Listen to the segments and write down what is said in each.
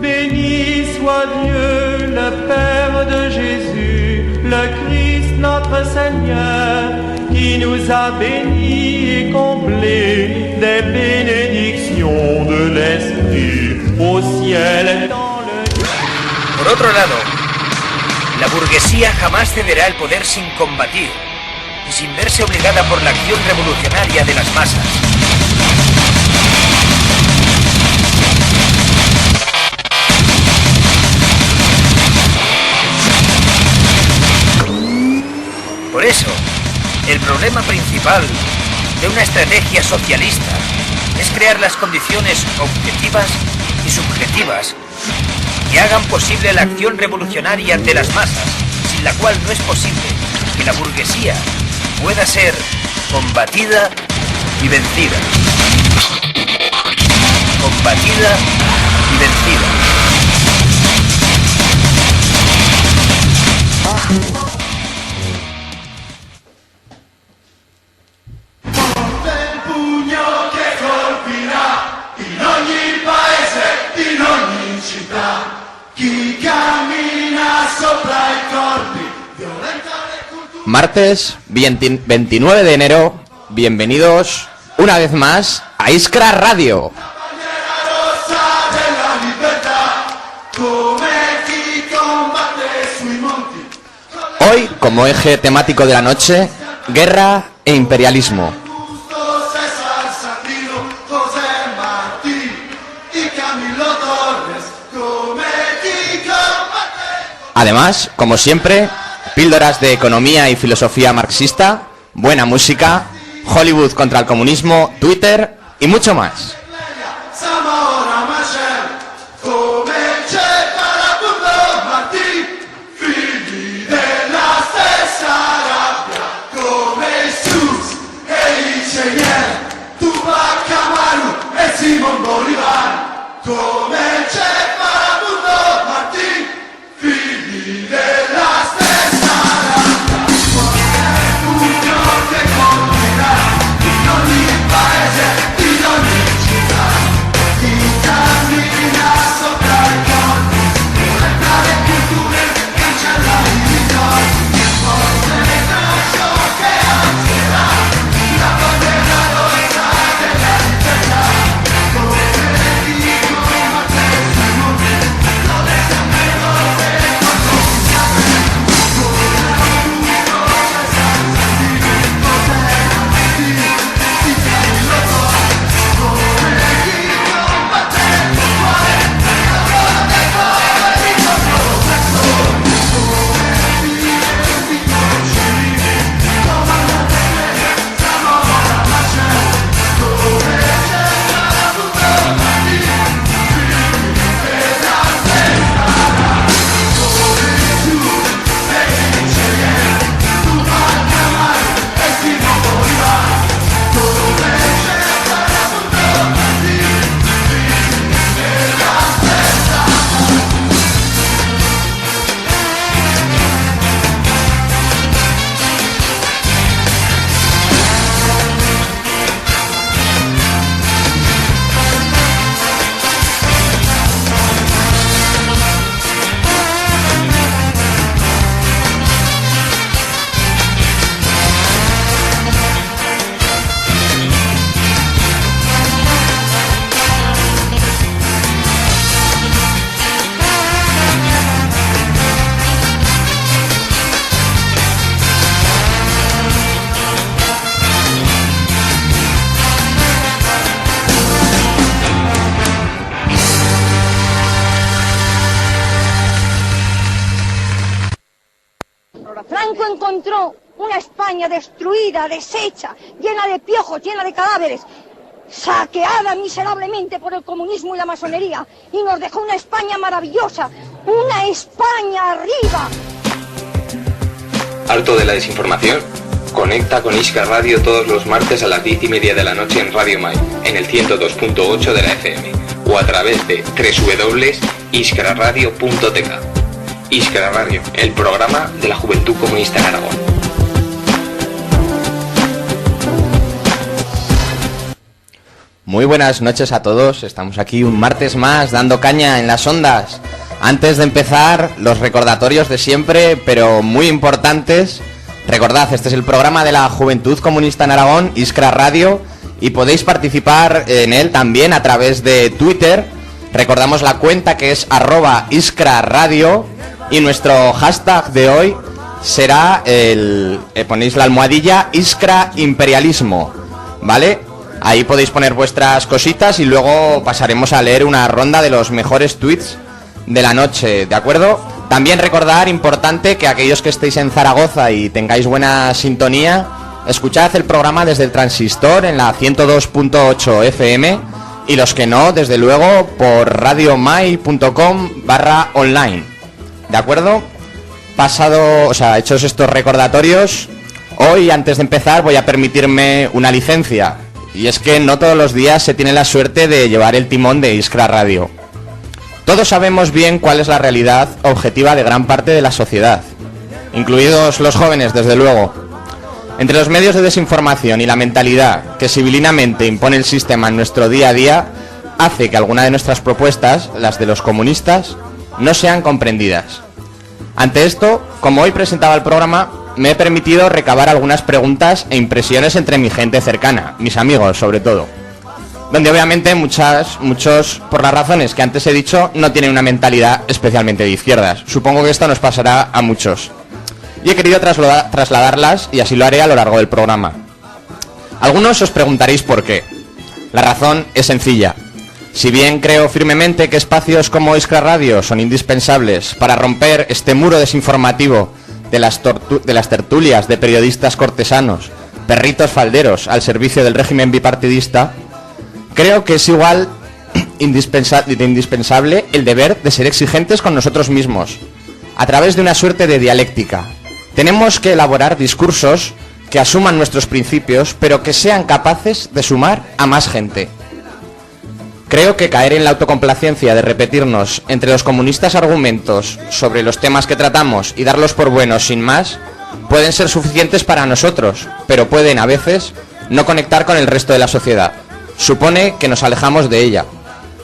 Béni soit Dieu, le Père de Jésus, le Christ notre Seigneur, qui nous a bénis et comblés des bénédictions de l'Esprit au ciel et dans le... Por otro lado, la burguesía jamás cederá el poder sin combatir y sin verse obligada por la acción revolucionaria de las masas. Por eso, el problema principal de una estrategia socialista es crear las condiciones objetivas y subjetivas que hagan posible la acción revolucionaria de las masas, sin la cual no es posible que la burguesía pueda ser combatida y vencida. Combatida y vencida. Martes 29 de enero, bienvenidos una vez más a Iskra Radio. Hoy, como eje temático de la noche, guerra e imperialismo. Además, como siempre, píldoras de economía y filosofía marxista, buena música, Hollywood contra el comunismo, Twitter y mucho más. Franco encontró una España destruida, deshecha, llena de piojos, llena de cadáveres, saqueada miserablemente por el comunismo y la masonería, y nos dejó una España maravillosa, una España arriba. ¿Harto de la desinformación? Conecta con Iskra Radio todos los martes a las 10:30 de la noche en Radio Mai, en el 102.8 de la FM, o a través de www.iskraradio.tk. Iskra Radio, el programa de la Juventud Comunista en Aragón. Muy buenas noches a todos, estamos aquí un martes más dando caña en las ondas. Antes de empezar, los recordatorios de siempre, pero muy importantes. Recordad, este es el programa de la Juventud Comunista en Aragón, Iskra Radio, y podéis participar en él también a través de Twitter. Recordamos la cuenta que es @Iskra Radio, y nuestro hashtag de hoy será ponéis la almohadilla Iskra Imperialismo, ¿vale? Ahí podéis poner vuestras cositas y luego pasaremos a leer una ronda de los mejores tweets de la noche, ¿de acuerdo? También recordar, importante, que aquellos que estéis en Zaragoza y tengáis buena sintonía, escuchad el programa desde el transistor en la 102.8 FM, y los que no, desde luego, por radiomai.com/online, ¿de acuerdo? Hechos estos recordatorios, hoy, antes de empezar, voy a permitirme una licencia, y es que no todos los días se tiene la suerte de llevar el timón de Iskra Radio. Todos sabemos bien cuál es la realidad objetiva de gran parte de la sociedad, incluidos los jóvenes, desde luego. Entre los medios de desinformación y la mentalidad que civilinamente impone el sistema en nuestro día a día, hace que algunas de nuestras propuestas, las de los comunistas, no sean comprendidas. Ante esto, como hoy presentaba el programa, me he permitido recabar algunas preguntas e impresiones entre mi gente cercana, mis amigos sobre todo, donde obviamente muchos, por las razones que antes he dicho, no tienen una mentalidad especialmente de izquierdas. Supongo que esto nos pasará a muchos. Y he querido trasladarlas, y así lo haré a lo largo del programa. Algunos os preguntaréis por qué. La razón es sencilla. Si bien creo firmemente que espacios como Iskra Radio son indispensables para romper este muro desinformativo de las tertulias de periodistas cortesanos, perritos falderos al servicio del régimen bipartidista, creo que es igual indispensable el deber de ser exigentes con nosotros mismos, a través de una suerte de dialéctica. Tenemos que elaborar discursos que asuman nuestros principios, pero que sean capaces de sumar a más gente. Creo que caer en la autocomplacencia de repetirnos entre los comunistas argumentos sobre los temas que tratamos y darlos por buenos sin más, pueden ser suficientes para nosotros, pero pueden a veces no conectar con el resto de la sociedad. Supone que nos alejamos de ella,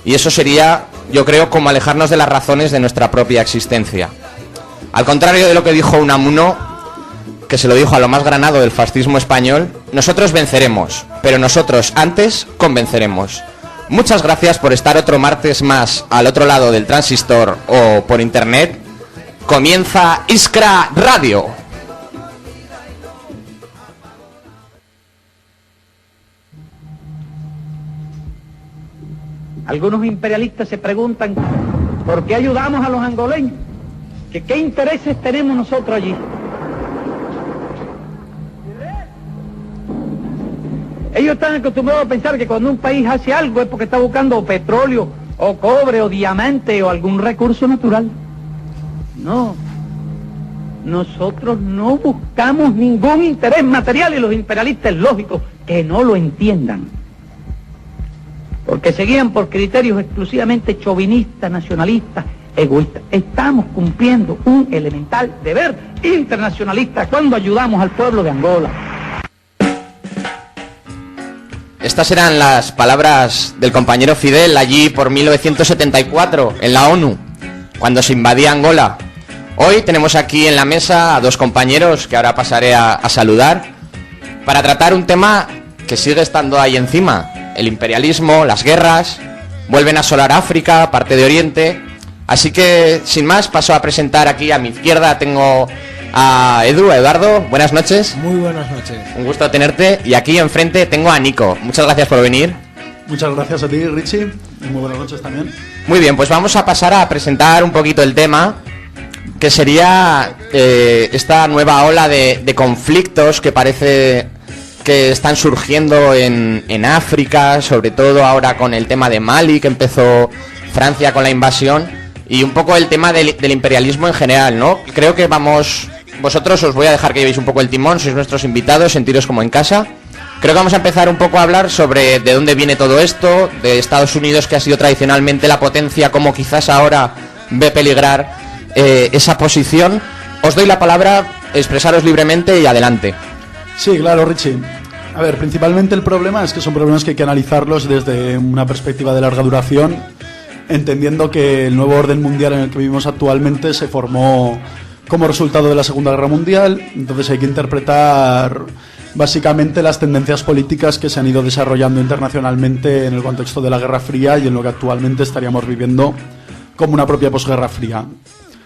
y eso sería, yo creo, como alejarnos de las razones de nuestra propia existencia. Al contrario de lo que dijo Unamuno, que se lo dijo a lo más granado del fascismo español, nosotros venceremos, pero nosotros antes convenceremos. Muchas gracias por estar otro martes más al otro lado del transistor o por internet. Comienza Iskra Radio. Algunos imperialistas se preguntan por qué ayudamos a los angoleños, que qué intereses tenemos nosotros allí. Ellos están acostumbrados a pensar que cuando un país hace algo es porque está buscando petróleo, o cobre, o diamante, o algún recurso natural. No, nosotros no buscamos ningún interés material, y los imperialistas es lógico que no lo entiendan, porque se guían por criterios exclusivamente chauvinistas, nacionalistas, egoístas. Estamos cumpliendo un elemental deber internacionalista cuando ayudamos al pueblo de Angola. Estas eran las palabras del compañero Fidel allí por 1974 en la ONU, cuando se invadía Angola. Hoy tenemos aquí en la mesa a dos compañeros que ahora pasaré a saludar para tratar un tema que sigue estando ahí encima: el imperialismo, las guerras, vuelven a asolar África, parte de Oriente. Así que, sin más, paso a presentar aquí a mi izquierda. Tengo a Eduardo, buenas noches. Muy buenas noches. Un gusto tenerte. Y aquí enfrente tengo a Nico. Muchas gracias por venir. Muchas gracias a ti, Richie. Y muy buenas noches también. Muy bien, pues vamos a pasar a presentar un poquito el tema, que sería esta nueva ola de conflictos que parece que están surgiendo en África, sobre todo ahora con el tema de Mali, que empezó Francia con la invasión, y un poco el tema del imperialismo en general, ¿no? Creo que vosotros os voy a dejar que llevéis un poco el timón, sois nuestros invitados, sentiros como en casa. Creo que vamos a empezar un poco a hablar sobre de dónde viene todo esto, de Estados Unidos, que ha sido tradicionalmente la potencia, como quizás ahora ve peligrar esa posición. Os doy la palabra, expresaros libremente y adelante. Sí, claro, Richie. A ver, principalmente el problema es que son problemas que hay que analizarlos desde una perspectiva de larga duración, entendiendo que el nuevo orden mundial en el que vivimos actualmente se formó como resultado de la Segunda Guerra Mundial. Entonces hay que interpretar básicamente las tendencias políticas que se han ido desarrollando internacionalmente en el contexto de la Guerra Fría y en lo que actualmente estaríamos viviendo como una propia posguerra fría.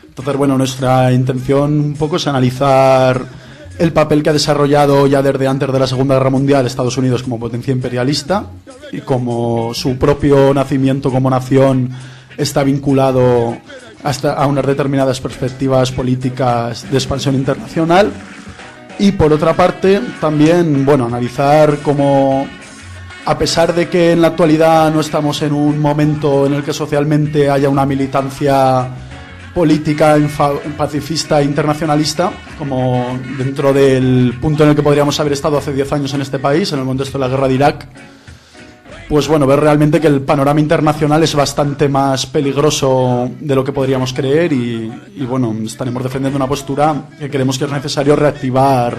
Entonces, bueno, nuestra intención un poco es analizar el papel que ha desarrollado ya desde antes de la Segunda Guerra Mundial Estados Unidos como potencia imperialista y como su propio nacimiento como nación está vinculado a unas determinadas perspectivas políticas de expansión internacional. Y por otra parte, también, bueno, analizar cómo, a pesar de que en la actualidad no estamos en un momento en el que socialmente haya una militancia política pacifista e internacionalista, como dentro del punto en el que podríamos haber estado hace 10 años en este país, en el contexto de la guerra de Irak, pues bueno, ver realmente que el panorama internacional es bastante más peligroso de lo que podríamos creer y bueno, estaremos defendiendo una postura que creemos que es necesario reactivar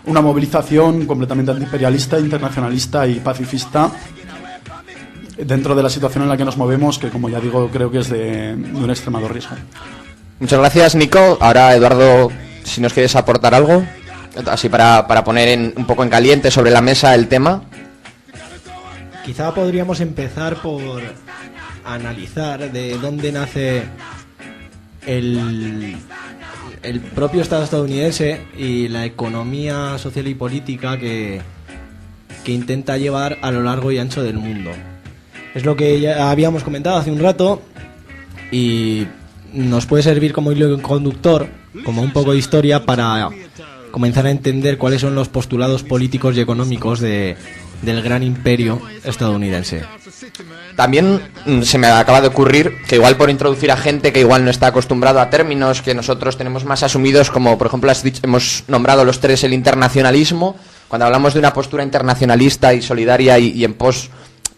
una movilización completamente antiimperialista, internacionalista y pacifista dentro de la situación en la que nos movemos, que como ya digo, creo que es de un extremado riesgo. Muchas gracias, Nico. Ahora, Eduardo, si nos quieres aportar algo, así para poner un poco en caliente sobre la mesa el tema. Quizá podríamos empezar por analizar de dónde nace el propio Estado estadounidense y la economía social y política que intenta llevar a lo largo y ancho del mundo. Es lo que ya habíamos comentado hace un rato y nos puede servir como hilo conductor, como un poco de historia para comenzar a entender cuáles son los postulados políticos y económicos del gran imperio estadounidense. También se me acaba de ocurrir que igual por introducir a gente que igual no está acostumbrado a términos que nosotros tenemos más asumidos, como por ejemplo hemos nombrado los tres el internacionalismo. Cuando hablamos de una postura internacionalista y solidaria y en pos,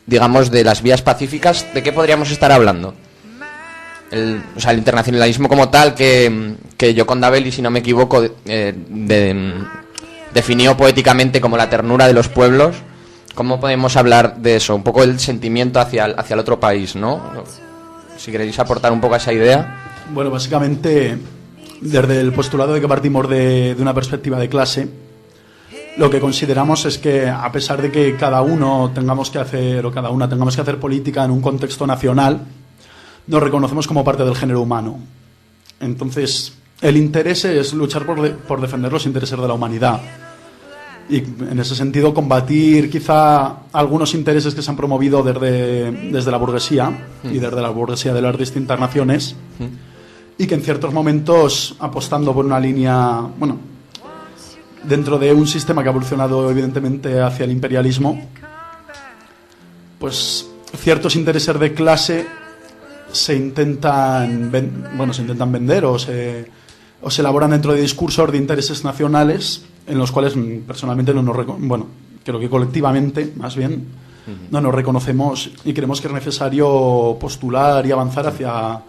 digamos, de las vías pacíficas, ¿de qué podríamos estar hablando? El internacionalismo como tal, que Gioconda Belli, si no me equivoco, definió poéticamente como la ternura de los pueblos. ¿Cómo podemos hablar de eso? Un poco el sentimiento hacia el otro país, ¿no? Si queréis aportar un poco a esa idea. Bueno, básicamente, desde el postulado de que partimos de una perspectiva de clase, lo que consideramos es que, a pesar de que cada uno tengamos que hacer, o cada una tengamos que hacer política en un contexto nacional, nos reconocemos como parte del género humano. Entonces, el interés es luchar por defender los intereses de la humanidad. Y en ese sentido combatir quizá algunos intereses que se han promovido desde la burguesía y desde la burguesía de las distintas naciones, y que en ciertos momentos, apostando por una línea, bueno, dentro de un sistema que ha evolucionado evidentemente hacia el imperialismo, pues ciertos intereses de clase se intentan vender o se elaboran dentro de discursos de intereses nacionales en los cuales personalmente creo que colectivamente más bien no nos reconocemos, y creemos que es necesario postular y avanzar hacia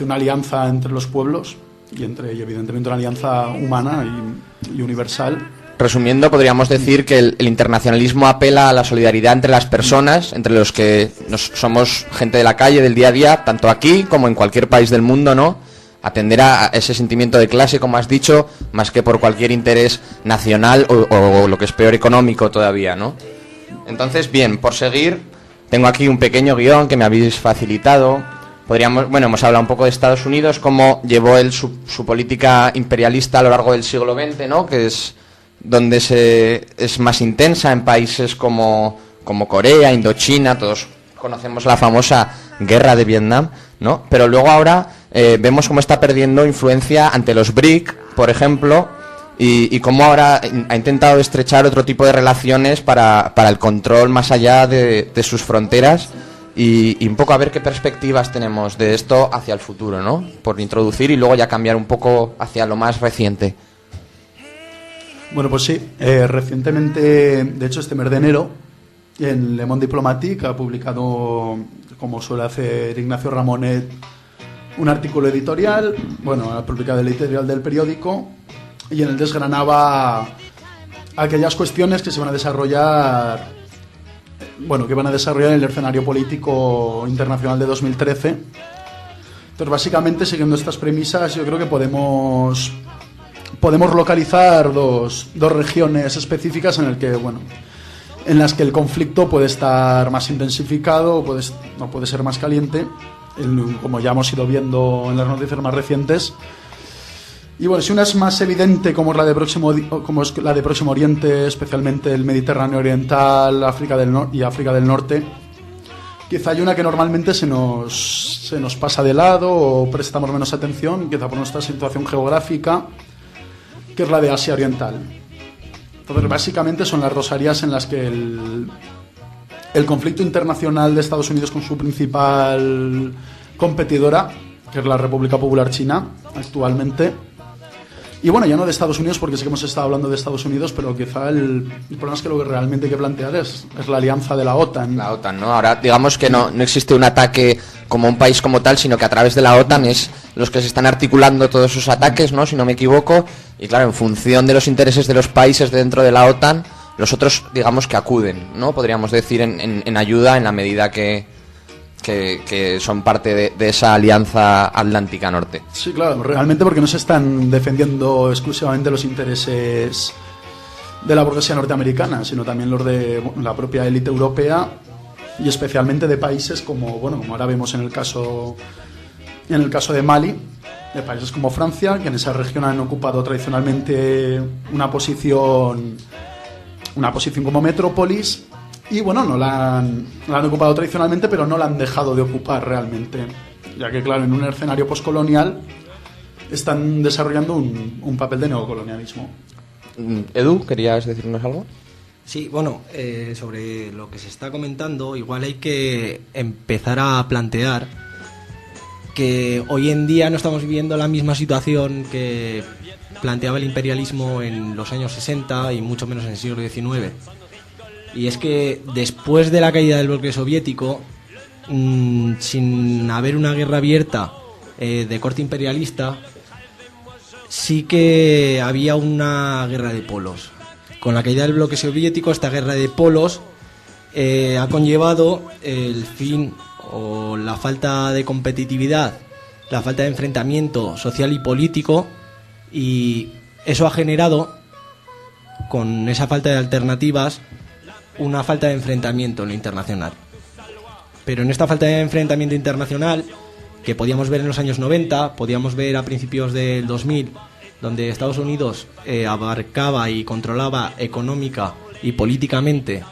una alianza entre los pueblos y evidentemente una alianza humana y universal. Resumiendo, podríamos decir que el internacionalismo apela a la solidaridad entre las personas, entre los que somos gente de la calle, del día a día, tanto aquí como en cualquier país del mundo, ¿no? Atender a ese sentimiento de clase, como has dicho, más que por cualquier interés nacional o lo que es peor, económico todavía, ¿no? Entonces, bien, por seguir, tengo aquí un pequeño guión que me habéis facilitado. Hemos hablado un poco de Estados Unidos, cómo llevó él su política imperialista a lo largo del siglo XX, ¿no? Que es donde es más intensa en países como Corea, Indochina. Todos conocemos la famosa guerra de Vietnam, ¿no? Pero luego ahora vemos cómo está perdiendo influencia ante los BRIC, por ejemplo, y cómo ahora ha intentado estrechar otro tipo de relaciones para el control más allá de sus fronteras, y un poco a ver qué perspectivas tenemos de esto hacia el futuro, ¿no? Por introducir y luego ya cambiar un poco hacia lo más reciente. Bueno, pues sí, recientemente, de hecho este mes de enero, en Le Monde Diplomatique ha publicado, como suele hacer Ignacio Ramonet, un artículo editorial, ha publicado el editorial del periódico, y en el desgranaba aquellas cuestiones que se van a desarrollar, bueno, que van a desarrollar en el escenario político internacional de 2013. Entonces, básicamente, siguiendo estas premisas, yo creo que podemos localizar dos regiones específicas en las que el conflicto puede estar más intensificado o puede ser más caliente, como ya hemos ido viendo en las noticias más recientes. Y bueno, si una es más evidente, como es la de Próximo Oriente, especialmente el Mediterráneo Oriental, África del Norte, quizá hay una que normalmente se nos pasa de lado o prestamos menos atención, quizá por nuestra situación geográfica, que es la de Asia Oriental. Entonces, básicamente son las dos áreas en las que el conflicto internacional de Estados Unidos con su principal competidora, que es la República Popular China, actualmente. Y bueno, ya no de Estados Unidos, porque sí que hemos estado hablando de Estados Unidos, pero quizá el problema es que lo que realmente hay que plantear es la alianza de la OTAN. La OTAN, ¿no? Ahora, digamos que no existe un ataque como un país como tal, sino que a través de la OTAN es los que se están articulando todos esos ataques, ¿no? Si no me equivoco. Y claro, en función de los intereses de los países dentro de la OTAN, los otros, digamos que acuden, ¿no? Podríamos decir en ayuda en la medida que son parte de esa alianza atlántica norte. Sí, claro, realmente porque no se están defendiendo exclusivamente los intereses de la burguesía norteamericana, sino también los de la propia élite europea y especialmente de países como ahora vemos en el caso de Mali, de países como Francia, que en esa región han ocupado tradicionalmente una posición como metrópolis. Y bueno, no la han ocupado tradicionalmente, pero no la han dejado de ocupar realmente. Ya que, claro, en un escenario postcolonial están desarrollando un papel de neocolonialismo. Edu, ¿querías decirnos algo? Sí, bueno, sobre lo que se está comentando, igual hay que empezar a plantear que hoy en día no estamos viviendo la misma situación que planteaba el imperialismo en los años 60 y mucho menos en el siglo XIX. Y es que después de la caída del bloque soviético, sin haber una guerra abierta de corte imperialista, sí que había una guerra de polos. Con la caída del bloque soviético, esta guerra de polos ha conllevado el fin o la falta de competitividad, la falta de enfrentamiento social y político, y eso ha generado, con esa falta de alternativas, una falta de enfrentamiento en lo internacional. Pero en esta falta de enfrentamiento internacional, que podíamos ver en los años 90, podíamos ver a principios del 2000, donde Estados Unidos abarcaba y controlaba económica y políticamente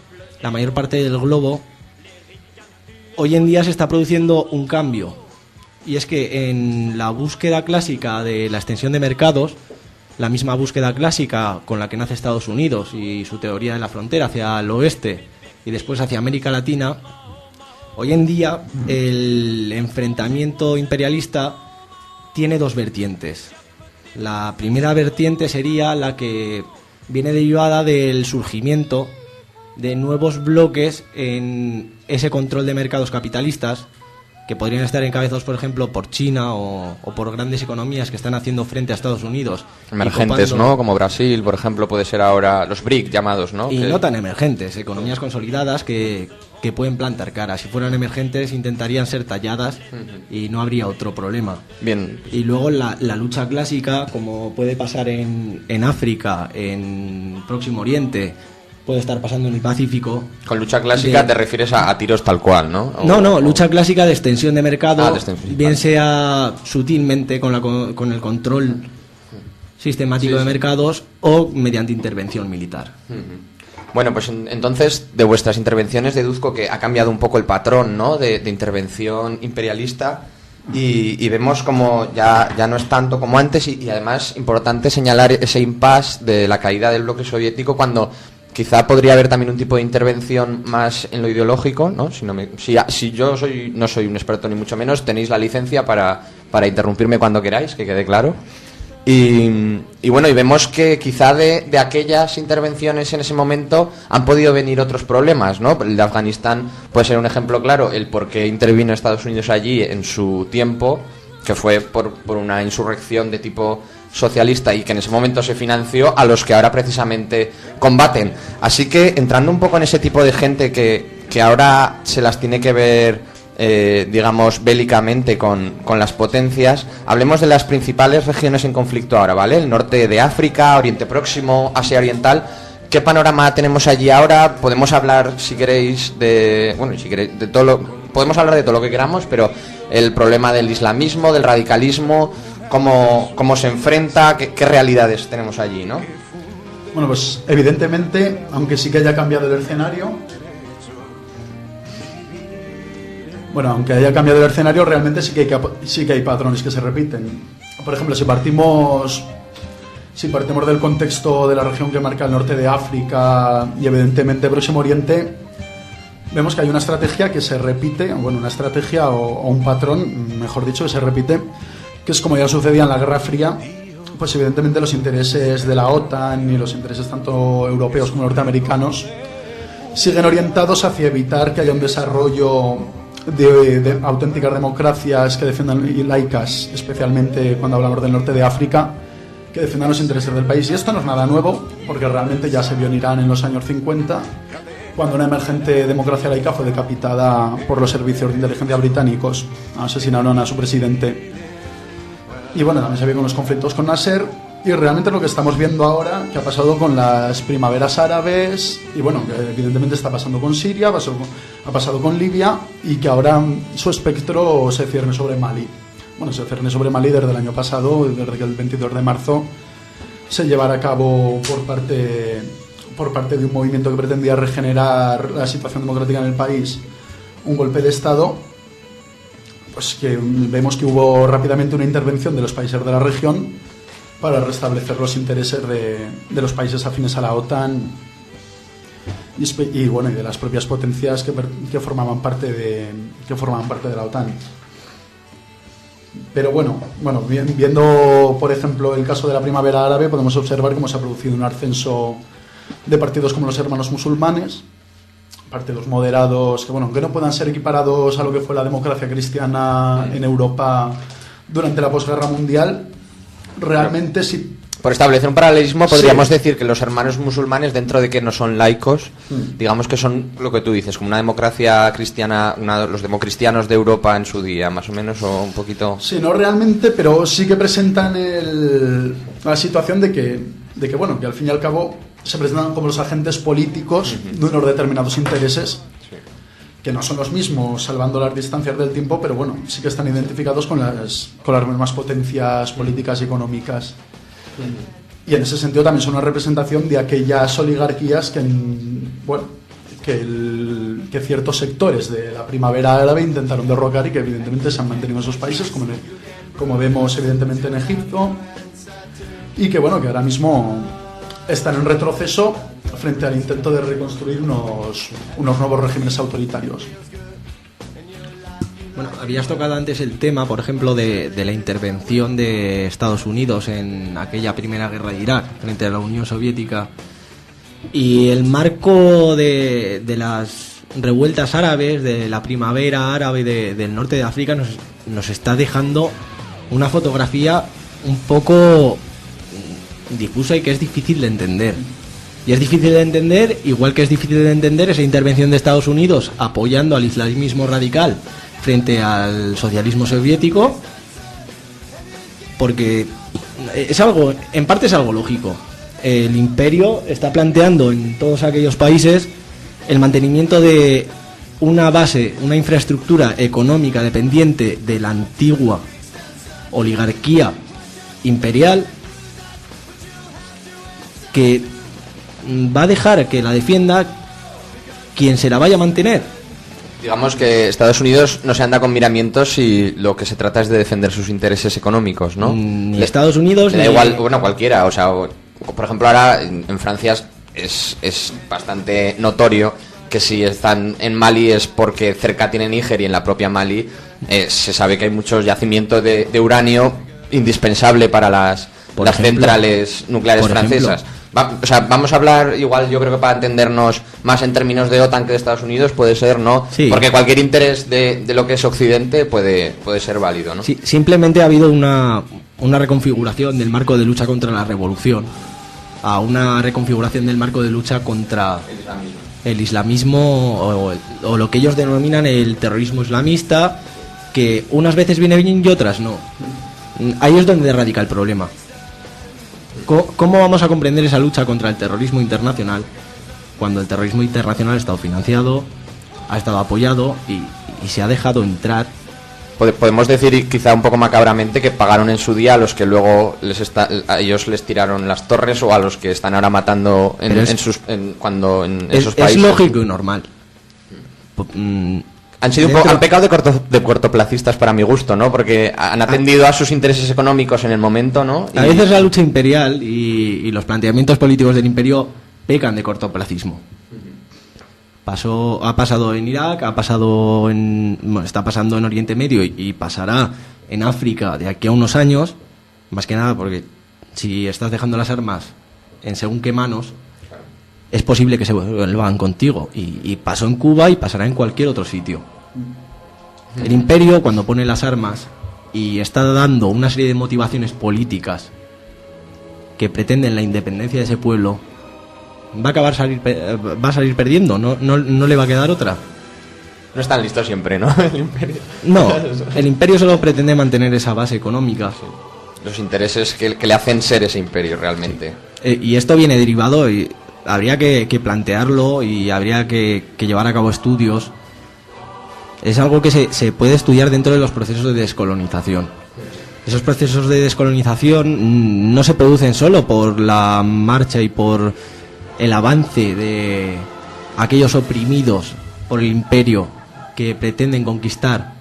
la mayor parte del globo, hoy en día se está produciendo un cambio. Y es que en la búsqueda clásica de la extensión de mercados, la misma búsqueda clásica con la que nace Estados Unidos y su teoría de la frontera hacia el oeste y después hacia América Latina, hoy en día el enfrentamiento imperialista tiene dos vertientes. La primera vertiente sería la que viene derivada del surgimiento de nuevos bloques en ese control de mercados capitalistas, que podrían estar encabezados, por ejemplo, por China o por grandes economías que están haciendo frente a Estados Unidos. Emergentes, ¿no? Como Brasil, por ejemplo, puede ser ahora los BRIC llamados, ¿no? Y no tan emergentes, economías consolidadas que pueden plantar cara. Si fueran emergentes, intentarían ser talladas y no habría otro problema. Bien. Y luego la lucha clásica, como puede pasar en África, en Próximo Oriente, puede estar pasando en el Pacífico. Con lucha clásica te refieres a tiros tal cual, ¿no? Lucha clásica de extensión de mercado, bien sea sutilmente con el control sistemático de mercados o mediante intervención militar. Bueno, pues entonces de vuestras intervenciones deduzco que ha cambiado un poco el patrón, ¿no? de intervención imperialista y vemos como ya no es tanto como antes y además importante señalar ese impasse de la caída del bloque soviético cuando quizá podría haber también un tipo de intervención más en lo ideológico, ¿no? Si yo no soy un experto ni mucho menos, tenéis la licencia para interrumpirme cuando queráis, que quede claro. Y bueno, y vemos que quizá de aquellas intervenciones en ese momento han podido venir otros problemas, ¿no? El de Afganistán puede ser un ejemplo claro, el por qué intervino Estados Unidos allí en su tiempo, que fue por una insurrección de tipo socialista y que en ese momento se financió a los que ahora precisamente combaten. Así que entrando un poco en ese tipo de gente que ahora se las tiene que ver, digamos, bélicamente con las potencias, hablemos de las principales regiones en conflicto ahora, ¿vale? El norte de África, Oriente Próximo, Asia Oriental. ¿Qué panorama tenemos allí ahora? Podemos hablar, si queréis, de todo podemos hablar de todo lo que queramos, pero el problema del islamismo, del radicalismo, cómo se enfrenta, qué realidades tenemos allí, ¿no? Bueno, pues evidentemente, aunque sí que haya cambiado el escenario, realmente sí que hay patrones que se repiten. Por ejemplo, si partimos del contexto de la región que marca el norte de África y evidentemente Próximo Oriente, vemos que hay una estrategia que se repite, una estrategia o un patrón, mejor dicho, que se repite, que es como ya sucedía en la Guerra Fría, pues evidentemente los intereses de la OTAN y los intereses tanto europeos como norteamericanos siguen orientados hacia evitar que haya un desarrollo de auténticas democracias que defiendan, y laicas, especialmente cuando hablamos del norte de África, que defiendan los intereses del país. Y esto no es nada nuevo, porque realmente ya se vio en Irán en los años 50, cuando una emergente democracia laica fue decapitada por los servicios de inteligencia británicos. Asesinaron a su presidente. Y también se vio con los conflictos con Nasser. Y realmente lo que estamos viendo ahora, que ha pasado con las primaveras árabes, y que evidentemente está pasando con Siria, ha pasado con Libia, y que ahora su espectro se cierne sobre Mali. Se cierne sobre Mali desde el año pasado, desde que el 22 de marzo se llevara a cabo por parte de un movimiento que pretendía regenerar la situación democrática en el país, un golpe de Estado, pues que vemos que hubo rápidamente una intervención de los países de la región para restablecer los intereses de los países afines a la OTAN y de las propias potencias que formaban parte de la OTAN. Pero viendo por ejemplo el caso de la primavera árabe, podemos observar cómo se ha producido un ascenso de partidos como los Hermanos Musulmanes, partidos moderados que aunque no puedan ser equiparados a lo que fue la democracia cristiana en Europa durante la posguerra mundial, realmente sí. Por establecer un paralelismo, podríamos decir que los Hermanos Musulmanes, dentro de que no son laicos, digamos que son lo que tú dices, como una democracia cristiana, los democristianos de Europa en su día, más o menos, o un poquito. Sí, no realmente, pero sí que presentan la situación de que al fin y al cabo se presentan como los agentes políticos de unos determinados intereses, que no son los mismos, salvando las distancias del tiempo, pero sí que están identificados con las mismas potencias políticas y económicas. Y en ese sentido también son una representación de aquellas oligarquías que ciertos sectores de la primavera árabe intentaron derrocar y que evidentemente se han mantenido en esos países, como vemos evidentemente en Egipto, y que ahora mismo están en retroceso frente al intento de reconstruir unos nuevos regímenes autoritarios. Habías tocado antes el tema, por ejemplo, de la intervención de Estados Unidos en aquella primera guerra de Irak frente a la Unión Soviética, y el marco de las revueltas árabes, de la primavera árabe del norte de África, nos está dejando una fotografía un poco difusa y que es difícil de entender. Y es difícil de entender, igual que es difícil de entender esa intervención de Estados Unidos apoyando al islamismo radical frente al socialismo soviético, porque en parte es algo lógico. El imperio está planteando en todos aquellos países el mantenimiento de una base, una infraestructura económica dependiente de la antigua oligarquía imperial, que va a dejar que la defienda quien se la vaya a mantener. Digamos que Estados Unidos no se anda con miramientos y lo que se trata es de defender sus intereses económicos, ¿no? Ni Estados Unidos, da igual, cualquiera. O sea, por ejemplo, ahora en Francia es bastante notorio que si están en Mali es porque cerca tiene Níger, y en la propia Mali se sabe que hay muchos yacimientos de uranio indispensable para las centrales nucleares francesas. Vamos a hablar igual, yo creo que para entendernos más en términos de OTAN que de Estados Unidos, puede ser, ¿no? Sí. Porque cualquier interés de lo que es Occidente puede ser válido, ¿no? Sí, simplemente ha habido una reconfiguración del marco de lucha contra la revolución a una reconfiguración del marco de lucha contra el islamismo o lo que ellos denominan el terrorismo islamista, que unas veces viene bien y otras no. Ahí es donde radica el problema. ¿Cómo vamos a comprender esa lucha contra el terrorismo internacional cuando el terrorismo internacional ha estado financiado, ha estado apoyado y se ha dejado entrar? Podemos decir quizá un poco macabramente que pagaron en su día a los que luego a ellos les tiraron las torres, o a los que están ahora matando en esos países. Es lógico y normal. Han pecado de cortoplacistas para mi gusto, ¿no? Porque han atendido a sus intereses económicos en el momento, ¿no? A veces la lucha imperial y los planteamientos políticos del imperio pecan de cortoplacismo. Ha pasado en Irak, está pasando en Oriente Medio y pasará en África de aquí a unos años, más que nada porque si estás dejando las armas en según qué manos, es posible que se vuelvan contigo. Y pasó en Cuba y pasará en cualquier otro sitio. El imperio, cuando pone las armas y está dando una serie de motivaciones políticas que pretenden la independencia de ese pueblo, va a salir perdiendo, no le va a quedar otra. No están listos siempre, ¿no? El imperio. No, el imperio solo pretende mantener esa base económica. Sí. Los intereses que le hacen ser ese imperio realmente. Y esto viene derivado, y habría que plantearlo y habría que llevar a cabo estudios. Es algo que se puede estudiar dentro de los procesos de descolonización. Esos procesos de descolonización no se producen solo por la marcha y por el avance de aquellos oprimidos por el imperio que pretenden conquistar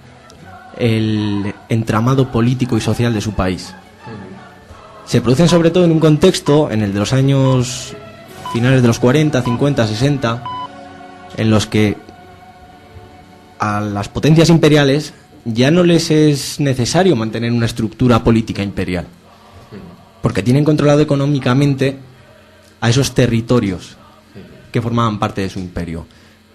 el entramado político y social de su país. Se producen sobre todo en un contexto, en el de los años finales de los 40, 50, 60, en los que a las potencias imperiales ya no les es necesario mantener una estructura política imperial, porque tienen controlado económicamente a esos territorios que formaban parte de su imperio.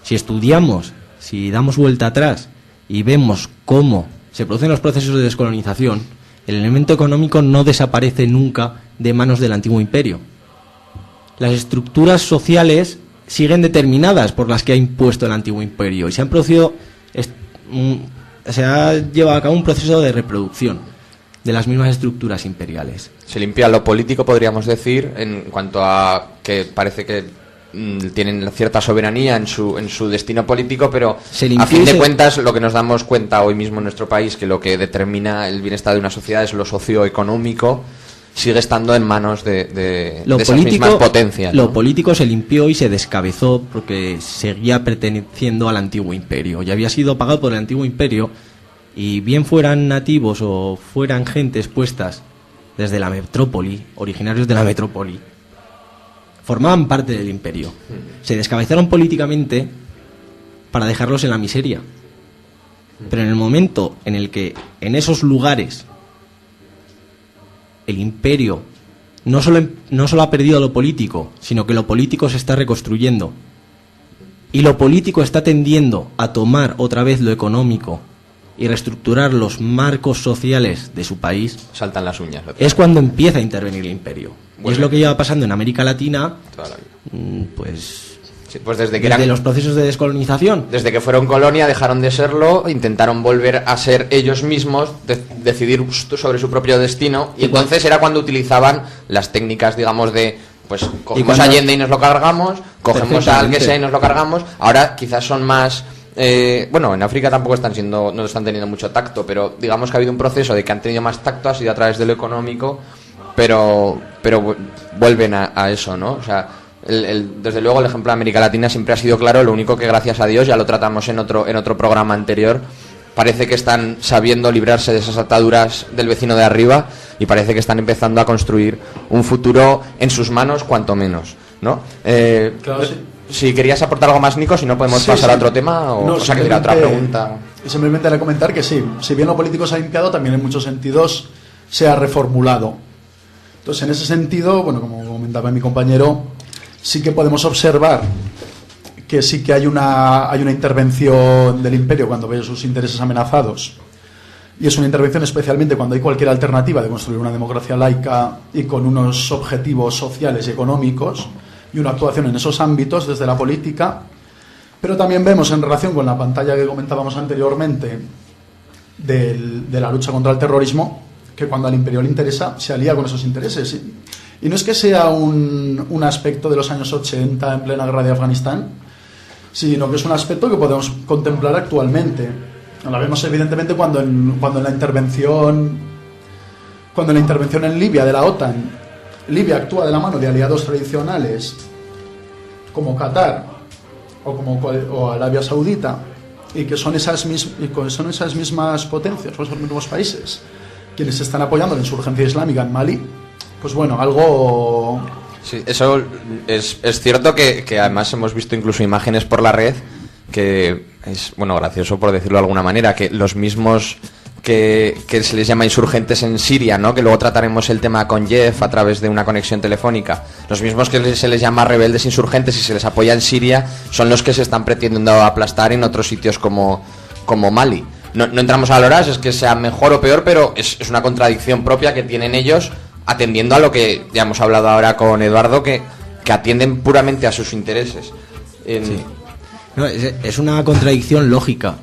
Si estudiamos, si damos vuelta atrás y vemos cómo se producen los procesos de descolonización, el elemento económico no desaparece nunca de manos del antiguo imperio. Las estructuras sociales siguen determinadas por las que ha impuesto el antiguo imperio y se ha llevado a cabo un proceso de reproducción de las mismas estructuras imperiales. Se limpia lo político, podríamos decir, en cuanto a que parece que tienen cierta soberanía en su destino político, pero a fin de cuentas lo que nos damos cuenta hoy mismo en nuestro país, que lo que determina el bienestar de una sociedad es lo socioeconómico, sigue estando en manos de esas mismas potencias, ¿no? Lo político se limpió y se descabezó porque seguía perteneciendo al antiguo imperio y había sido pagado por el antiguo imperio, y bien fueran nativos o fueran gentes puestas desde la metrópoli, originarios de la metrópoli, formaban parte del imperio. Se descabezaron políticamente para dejarlos en la miseria. Pero en el momento en el que en esos lugares el imperio no solo ha perdido lo político, sino que lo político se está reconstruyendo, y lo político está tendiendo a tomar otra vez lo económico y reestructurar los marcos sociales de su país, saltan las uñas. Es cuando empieza a intervenir el imperio. Y es lo que lleva pasando en América Latina, pues desde los procesos de descolonización. Desde que fueron colonia dejaron de serlo, intentaron volver a ser ellos mismos, decidir sobre su propio destino, y entonces era cuando utilizaban las técnicas, digamos, de pues cogemos a Allende y nos lo cargamos, cogemos al que sea y nos lo cargamos. Ahora quizás son más... bueno, en África tampoco no están teniendo mucho tacto, pero digamos que ha habido un proceso de que han tenido más tacto, ha sido a través de lo económico, pero vuelven a eso, ¿no? O sea, desde luego el ejemplo de América Latina siempre ha sido claro. Lo único que, gracias a Dios, ya lo tratamos en otro programa anterior, parece que están sabiendo librarse de esas ataduras del vecino de arriba, y parece que están empezando a construir un futuro en sus manos, cuanto menos, ¿no? Claro, sí. Si querías aportar algo más, Nico, si no podemos pasar a otro tema, o sea, que era otra pregunta. Simplemente era comentar que sí, si bien lo político se ha limpiado, también en muchos sentidos se ha reformulado. Entonces, en ese sentido, bueno, como comentaba mi compañero, sí que podemos observar que sí que hay una intervención del imperio cuando ve sus intereses amenazados Y es una intervención especialmente cuando hay cualquier alternativa de construir una democracia laica y con unos objetivos sociales y económicos y una actuación en esos ámbitos desde la política. Pero también vemos en relación con la pantalla que comentábamos anteriormente de la lucha contra el terrorismo, que cuando al imperio le interesa, se alía con esos intereses. Y no es que sea un aspecto de los años 80 en plena guerra de Afganistán, sino que es un aspecto que podemos contemplar actualmente. La vemos evidentemente cuando en la intervención en Libia de la OTAN, Libia actúa de la mano de aliados tradicionales como Qatar o Arabia Saudita, y que son esas mismas potencias, o esos mismos países quienes están apoyando la insurgencia islámica en Mali. Pues bueno, algo... Sí, eso es cierto que además hemos visto incluso imágenes por la red que es, bueno, gracioso por decirlo de alguna manera, que los mismos que se les llama insurgentes en Siria, ¿no? Que luego trataremos el tema con Jeff a través de una conexión telefónica. Los mismos que se les llama rebeldes insurgentes y se les apoya en Siria son los que se están pretendiendo aplastar en otros sitios como Mali. No entramos a valorar si es que sea mejor o peor, pero es una contradicción propia que tienen ellos, atendiendo a lo que ya hemos hablado ahora con Eduardo, que atienden puramente a sus intereses. Sí. No, es una contradicción lógica,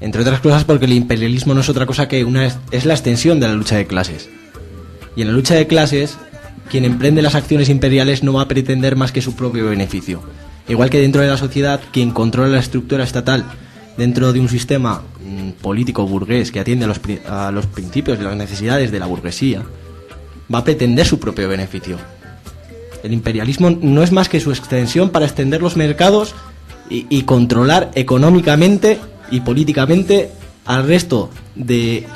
entre otras cosas porque el imperialismo no es otra cosa que es la extensión de la lucha de clases. Y en la lucha de clases, quien emprende las acciones imperiales no va a pretender más que su propio beneficio. Igual que dentro de la sociedad, quien controla la estructura estatal dentro de un sistema político burgués que atiende a los principios y las necesidades de la burguesía, va a pretender su propio beneficio. El imperialismo no es más que su extensión para extender los mercados y controlar económicamente y políticamente al resto de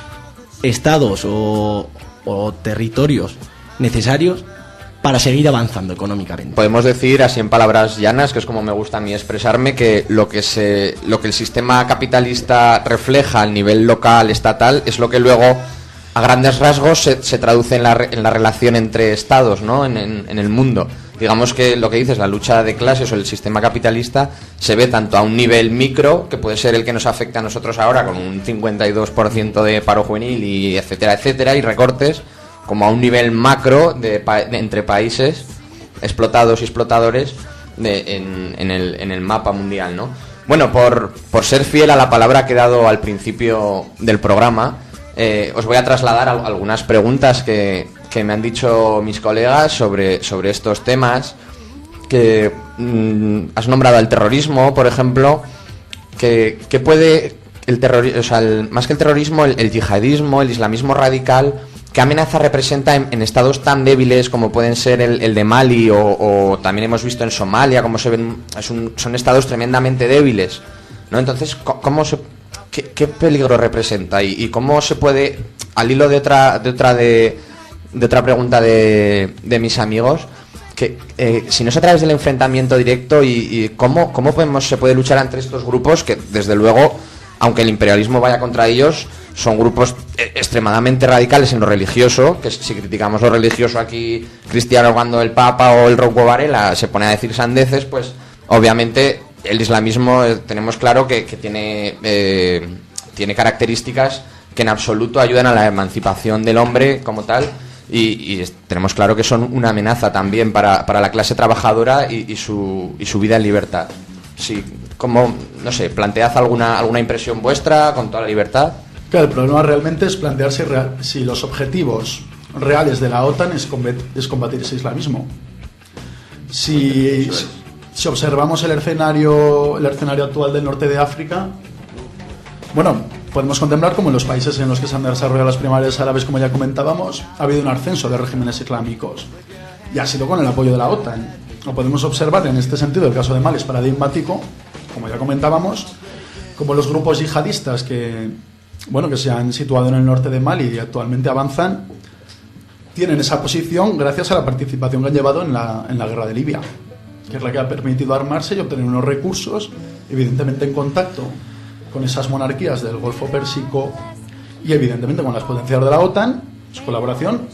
estados o territorios necesarios para seguir avanzando económicamente. Podemos decir, así en palabras llanas, que es como me gusta a mí expresarme, que lo que el sistema capitalista refleja al nivel local, estatal, es lo que luego a grandes rasgos se traduce en la relación entre estados, ¿no? en el mundo. Digamos que lo que dices, la lucha de clases o el sistema capitalista se ve tanto a un nivel micro, que puede ser el que nos afecta a nosotros ahora con un 52% de paro juvenil y etcétera, etcétera, y recortes, como a un nivel macro entre países explotados y explotadores en el mapa mundial, ¿no? Bueno, por ser fiel a la palabra que he dado al principio del programa, os voy a trasladar algunas preguntas que me han dicho mis colegas sobre estos temas. Que has nombrado el terrorismo, por ejemplo. ¿Qué puede el terrorismo, o sea, más que el terrorismo, el yihadismo, el islamismo radical, qué amenaza representa en estados tan débiles como pueden ser el de Mali o también hemos visto en Somalia cómo se ven, son estados tremendamente débiles, ¿no? Entonces, ¿qué peligro representa y cómo se puede, al hilo de otra pregunta de mis amigos, que si no es a través del enfrentamiento directo y cómo se puede luchar entre estos grupos que, desde luego, aunque el imperialismo vaya contra ellos, son grupos extremadamente radicales en lo religioso, que si criticamos lo religioso aquí, Cristiano cuando el Papa o el Rocco Varela se pone a decir sandeces, pues obviamente el islamismo tenemos claro que tiene características que en absoluto ayudan a la emancipación del hombre como tal, y tenemos claro que son una amenaza también para la clase trabajadora y su vida en libertad. Sí, como, no sé, plantead alguna impresión vuestra con toda la libertad. Claro, el problema realmente es plantearse si los objetivos reales de la OTAN es combatir ese islamismo. Si observamos el escenario actual del norte de África, bueno, podemos contemplar como en los países en los que se han desarrollado las primarias árabes, como ya comentábamos, ha habido un ascenso de regímenes islámicos y ha sido con el apoyo de la OTAN. O podemos observar en este sentido el caso de Mali es paradigmático, como ya comentábamos, como los grupos yihadistas que se han situado en el norte de Mali y actualmente avanzan, tienen esa posición gracias a la participación que han llevado en la guerra de Libia, que es la que ha permitido armarse y obtener unos recursos, evidentemente en contacto con esas monarquías del Golfo Pérsico y evidentemente con las potencias de la OTAN, su colaboración.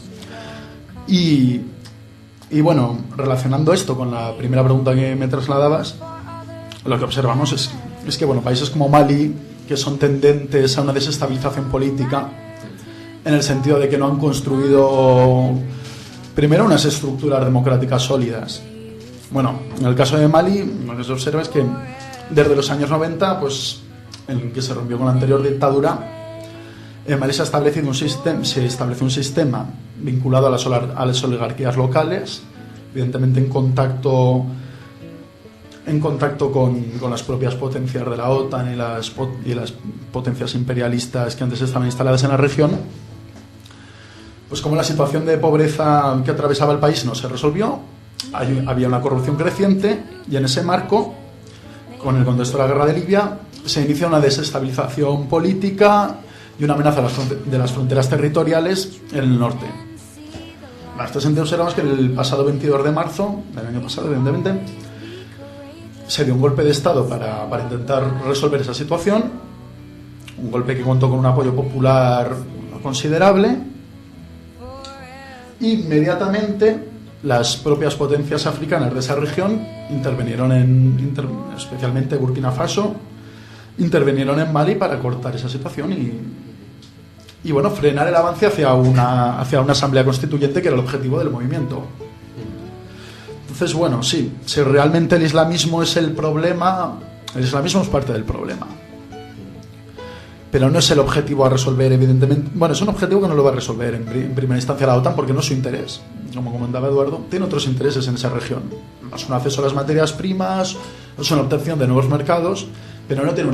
Y bueno, relacionando esto con la primera pregunta que me trasladabas, lo que observamos es que países como Mali, que son tendentes a una desestabilización política, en el sentido de que no han construido primero unas estructuras democráticas sólidas. Bueno, en el caso de Mali, lo que se observa es que desde los años 90, pues, en que se rompió con la anterior dictadura, en Mali se estableció un sistema vinculado a las oligarquías locales, evidentemente en contacto con las propias potencias de la OTAN y las potencias imperialistas que antes estaban instaladas en la región. Pues como la situación de pobreza que atravesaba el país no se resolvió, había una corrupción creciente, y en ese marco, con el contexto de la guerra de Libia, se inicia una desestabilización política y una amenaza de las fronteras territoriales en el norte. En este sentido observamos que el pasado 22 de marzo del año pasado, evidentemente, se dio un golpe de Estado para intentar resolver esa situación, un golpe que contó con un apoyo popular considerable. Inmediatamente las propias potencias africanas de esa región intervinieron especialmente Burkina Faso, intervinieron en Mali para cortar esa situación y bueno, frenar el avance hacia una asamblea constituyente, que era el objetivo del movimiento. Entonces, bueno, sí, si realmente el islamismo es el problema, el islamismo es parte del problema, pero no es el objetivo a resolver, evidentemente. Bueno, es un objetivo que no lo va a resolver en primera instancia la OTAN, porque no es su interés. Como comentaba Eduardo, tiene otros intereses en esa región. No es un acceso a las materias primas, no es una obtención de nuevos mercados, pero no tiene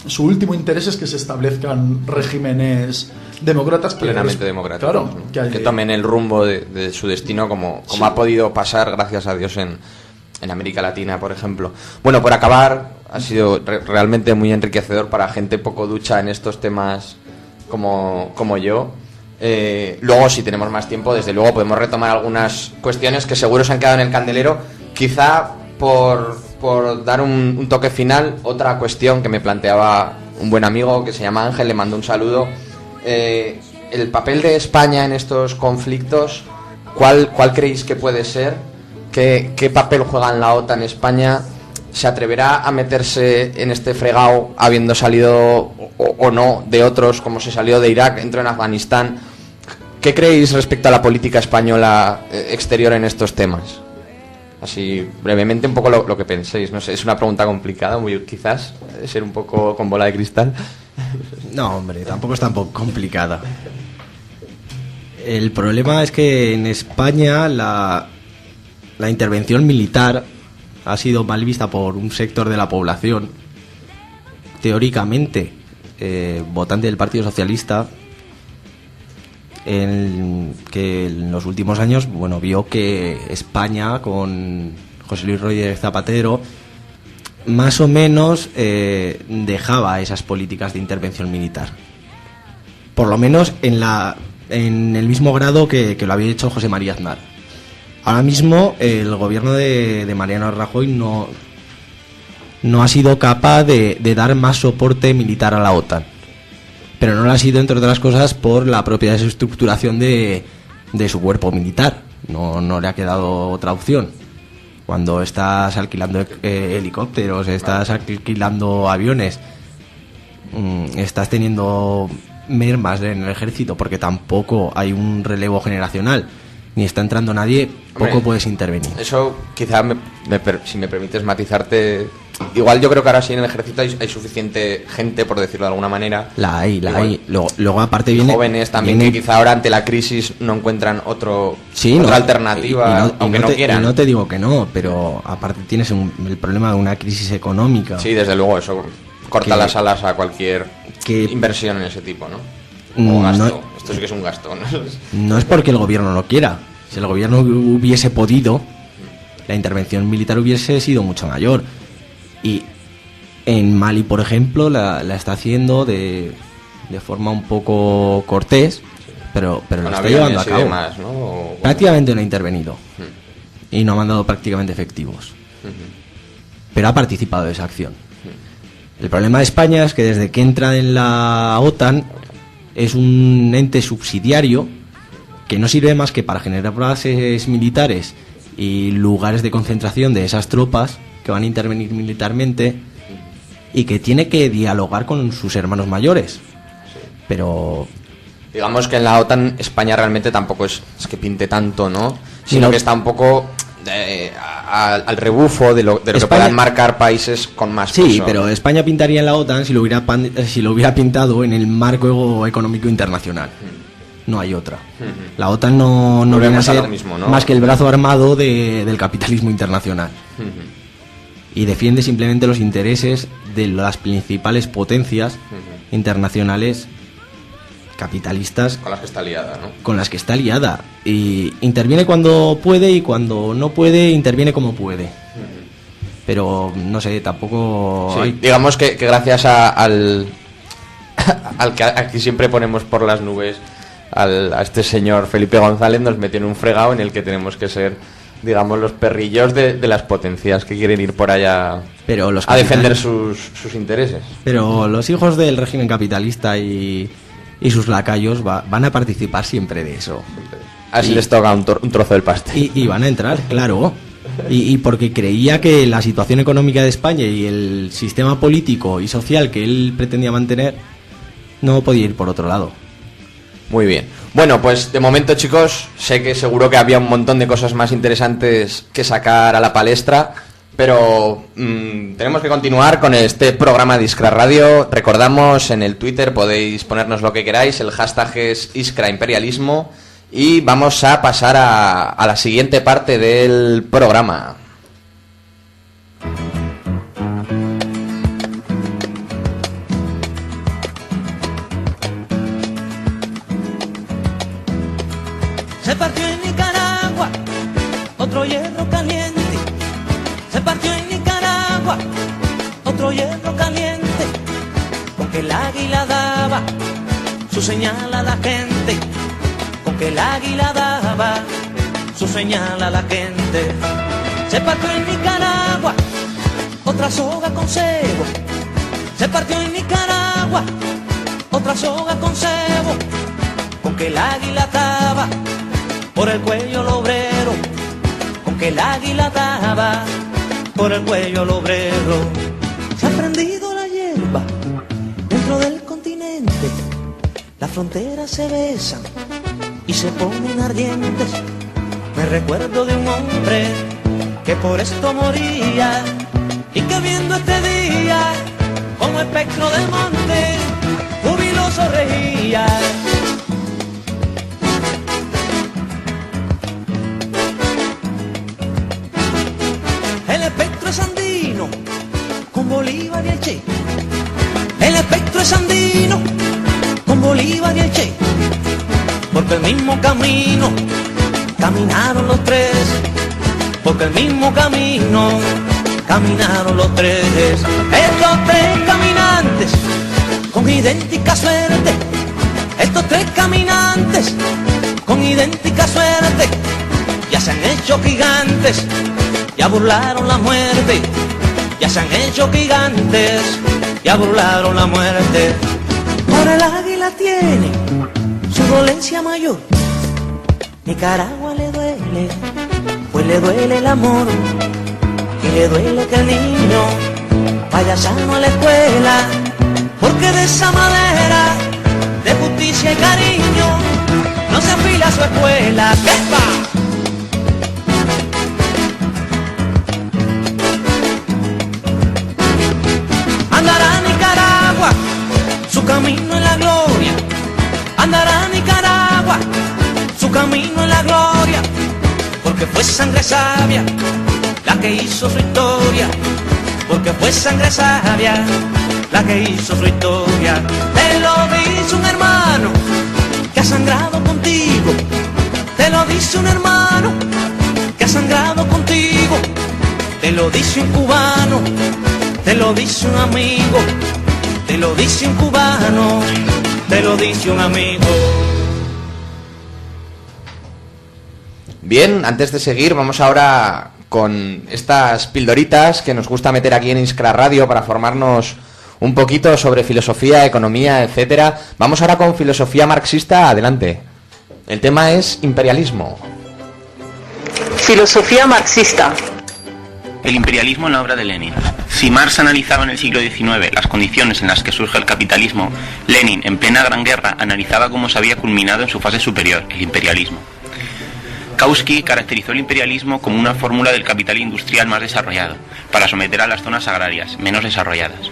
su último interés es que se establezcan regímenes demócratas, plenamente democráticos, claro, ¿no? Que tomen el rumbo de su destino, como sí, ha podido pasar, gracias a Dios, en América Latina, por ejemplo. Bueno, por acabar, ha sido realmente muy enriquecedor para gente poco ducha en estos temas como yo. Luego, si tenemos más tiempo, desde luego podemos retomar algunas cuestiones que seguro se han quedado en el candelero. Quizá por dar un toque final, otra cuestión que me planteaba un buen amigo que se llama Ángel, le mando un saludo. El papel de España en estos conflictos, ¿cuál creéis que puede ser? ¿Qué papel juega en la OTAN España? ¿Se atreverá a meterse en este fregado habiendo salido o no de otros, como se salió de Irak, entró en Afganistán? ¿Qué creéis respecto a la política española exterior en estos temas? Así brevemente, un poco lo que penséis. No sé, es una pregunta complicada, quizás ser un poco con bola de cristal. No, hombre, tampoco es tan complicada. El problema es que en España la intervención militar ha sido mal vista por un sector de la población, teóricamente votante del Partido Socialista, que en los últimos años, bueno, vio que España, con José Luis Rodríguez Zapatero, más o menos dejaba esas políticas de intervención militar, por lo menos en el mismo grado que lo había hecho José María Aznar. Ahora mismo el gobierno de Mariano Rajoy no ha sido capaz de dar más soporte militar a la OTAN, pero no lo ha sido, entre otras cosas, por la propia desestructuración de su cuerpo militar. No le ha quedado otra opción. Cuando estás alquilando helicópteros, estás alquilando aviones, estás teniendo mermas en el ejército porque tampoco hay un relevo generacional, ni está entrando nadie, poco puedes intervenir. Eso quizá, si me permites matizarte, igual yo creo que ahora sí en el ejército hay suficiente gente, por decirlo de alguna manera. La hay. Luego aparte viene jóvenes también que quizá ahora ante la crisis no encuentran otra alternativa, aunque no quieran. Y no te digo que no, pero aparte tienes el problema de una crisis económica. Sí, desde luego, eso corta las alas a cualquier inversión en ese tipo, ¿no? O gasto. Esto sí que es un gasto, ¿no? No es porque el gobierno no quiera. Si el gobierno hubiese podido, la intervención militar hubiese sido mucho mayor. Y en Mali, por ejemplo, la está haciendo de forma un poco cortés, pero lo está llevando a cabo. Demás, ¿no? Prácticamente no ha intervenido y no ha mandado prácticamente efectivos, pero ha participado de esa acción. El problema de España es que desde que entra en la OTAN es un ente subsidiario que no sirve más que para generar bases militares y lugares de concentración de esas tropas que van a intervenir militarmente, y que tiene que dialogar con sus hermanos mayores. Sí. Pero digamos que en la OTAN España realmente tampoco es que pinte tanto, ¿no? Sino que está un poco al rebufo de lo que puedan marcar países con más peso. Sí, pero España pintaría en la OTAN si lo hubiera pintado en el marco económico internacional. No hay otra. La OTAN no viene a ser mismo, ¿no? Más que el brazo armado del capitalismo internacional. Y defiende simplemente los intereses de las principales potencias internacionales capitalistas con las que está liada, ¿no? Con las que está liada. Y interviene cuando puede y cuando no puede, interviene como puede. Pero, no sé, tampoco... Sí, digamos que gracias al que aquí siempre ponemos por las nubes, a este señor Felipe González, nos metió en un fregado en el que tenemos que ser, digamos, los perrillos de las potencias que quieren ir por allá a defender sus intereses. Pero los hijos del régimen capitalista y sus lacayos van a participar siempre de eso. Así les toca un trozo del pastel. Y van a entrar, claro. Y porque creía que la situación económica de España y el sistema político y social que él pretendía mantener no podía ir por otro lado. Muy bien. Bueno, pues de momento, chicos, sé que seguro que había un montón de cosas más interesantes que sacar a la palestra, pero tenemos que continuar con este programa de Iskra Radio. Recordamos, en el Twitter podéis ponernos lo que queráis, el hashtag es Iskra Imperialismo, y vamos a pasar a la siguiente parte del programa. Se partió en Nicaragua otro hierro caliente. Se partió en Nicaragua otro hierro caliente, porque el águila daba su señal a la gente, porque el águila daba su señal a la gente. Se partió en Nicaragua otra soga con cebo. Se partió en Nicaragua otra soga con cebo, porque el águila daba por el cuello al obrero, con que el águila daba por el cuello al obrero. Se ha prendido la hierba dentro del continente, las fronteras se besan y se ponen ardientes. Me recuerdo de un hombre que por esto moría y que viendo este día como espectro del monte jubiloso reía. El espectro es andino con Bolívar y el Che. El espectro es andino con Bolívar y el Che, porque el mismo camino caminaron los tres, porque el mismo camino caminaron los tres. Estos tres caminantes con idéntica suerte, estos tres caminantes con idéntica suerte, ya se han hecho gigantes, ya burlaron la muerte, ya se han hecho gigantes, ya burlaron la muerte. Ahora el águila tiene su dolencia mayor, Nicaragua le duele, pues le duele el amor, y le duele que el niño vaya sano a la escuela, porque de esa madera de justicia y cariño no se afila su escuela. ¡Epa! Andará Nicaragua su camino en la gloria, andará Nicaragua su camino en la gloria, porque fue sangre sabia la que hizo su historia, porque fue sangre sabia la que hizo su historia. Te lo dice un hermano que ha sangrado contigo, te lo dice un hermano que ha sangrado contigo, te lo dice un cubano, te lo dice un amigo, te lo dice un cubano, te lo dice un amigo. Bien, antes de seguir, vamos ahora con estas pildoritas que nos gusta meter aquí en Iskra Radio para formarnos un poquito sobre filosofía, economía, etcétera. Vamos ahora con filosofía marxista, adelante. El tema es imperialismo. Filosofía marxista. El imperialismo en la obra de Lenin. Si Marx analizaba en el siglo XIX las condiciones en las que surge el capitalismo, Lenin, en plena Gran Guerra, analizaba cómo se había culminado en su fase superior, el imperialismo. Kautsky caracterizó el imperialismo como una fórmula del capital industrial más desarrollado, para someter a las zonas agrarias, menos desarrolladas.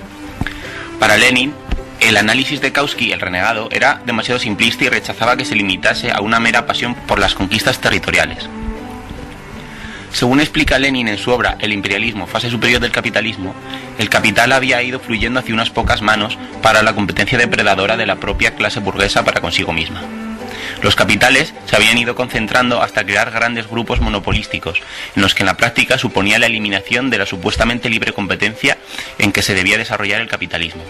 Para Lenin, el análisis de Kautsky, el renegado, era demasiado simplista y rechazaba que se limitase a una mera pasión por las conquistas territoriales. Según explica Lenin en su obra El imperialismo, fase superior del capitalismo, el capital había ido fluyendo hacia unas pocas manos para la competencia depredadora de la propia clase burguesa para consigo misma. Los capitales se habían ido concentrando hasta crear grandes grupos monopolísticos, en los que en la práctica suponía la eliminación de la supuestamente libre competencia en que se debía desarrollar el capitalismo.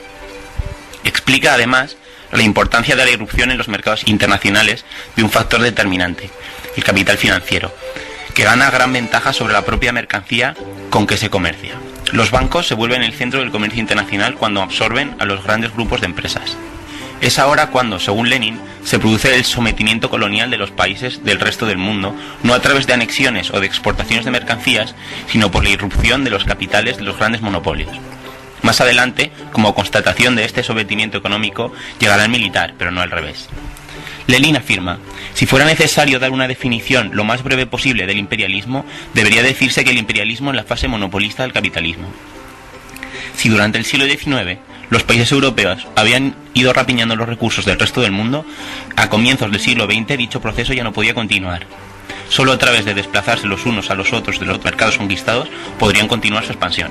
Explica además la importancia de la irrupción en los mercados internacionales de un factor determinante, el capital financiero, que gana gran ventaja sobre la propia mercancía con que se comercia. Los bancos se vuelven el centro del comercio internacional cuando absorben a los grandes grupos de empresas. Es ahora cuando, según Lenin, se produce el sometimiento colonial de los países del resto del mundo, no a través de anexiones o de exportaciones de mercancías, sino por la irrupción de los capitales de los grandes monopolios. Más adelante, como constatación de este sometimiento económico, llegará el militar, pero no al revés. Lenin afirma: si fuera necesario dar una definición lo más breve posible del imperialismo, debería decirse que el imperialismo es la fase monopolista del capitalismo. Si durante el siglo XIX los países europeos habían ido rapiñando los recursos del resto del mundo, a comienzos del siglo XX dicho proceso ya no podía continuar. Solo a través de desplazarse los unos a los otros de los mercados conquistados podrían continuar su expansión.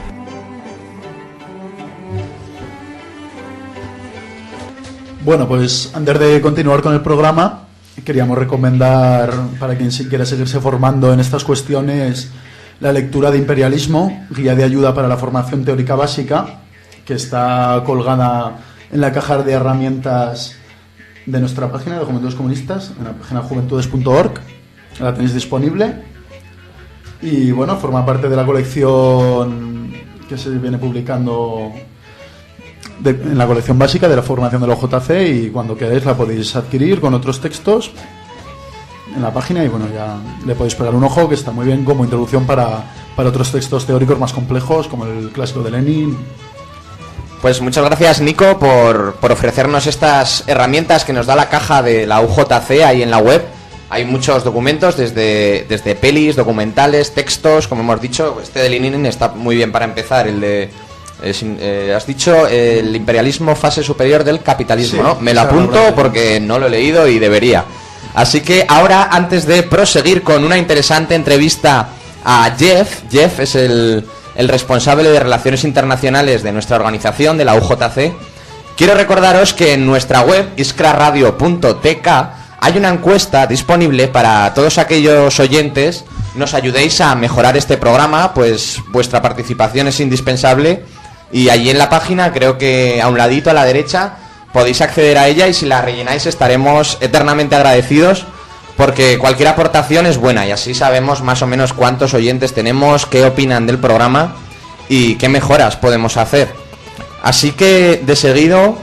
Bueno, pues antes de continuar con el programa, queríamos recomendar, para quien quiera seguirse formando en estas cuestiones, la lectura de Imperialismo, guía de ayuda para la formación teórica básica, que está colgada en la caja de herramientas de nuestra página de Juventudes Comunistas, en la página juventudes.org, la tenéis disponible. Y bueno, forma parte de la colección que se viene publicando en la colección básica de la formación de la OJC, y cuando queráis la podéis adquirir con otros textos en la página, y bueno, ya le podéis pegar un ojo, que está muy bien como introducción para otros textos teóricos más complejos, como el clásico de Lenin. Pues muchas gracias, Nico, por ofrecernos estas herramientas que nos da la caja de la UJC ahí en la web. Hay muchos documentos, desde pelis, documentales, textos, como hemos dicho. Este de Lenin está muy bien para empezar, el de... has dicho el imperialismo, fase superior del capitalismo, sí, ¿no? Me lo apunto porque no lo he leído y debería. Así que ahora, antes de proseguir con una interesante entrevista a Jeff es el responsable de Relaciones Internacionales de nuestra organización, de la UJC, quiero recordaros que en nuestra web, iskraradio.tk, hay una encuesta disponible para todos aquellos oyentes. Nos ayudéis a mejorar este programa, pues vuestra participación es indispensable. Y allí en la página, creo que a un ladito a la derecha, podéis acceder a ella, y si la rellenáis estaremos eternamente agradecidos, porque cualquier aportación es buena y así sabemos más o menos cuántos oyentes tenemos, qué opinan del programa y qué mejoras podemos hacer. Así que de seguido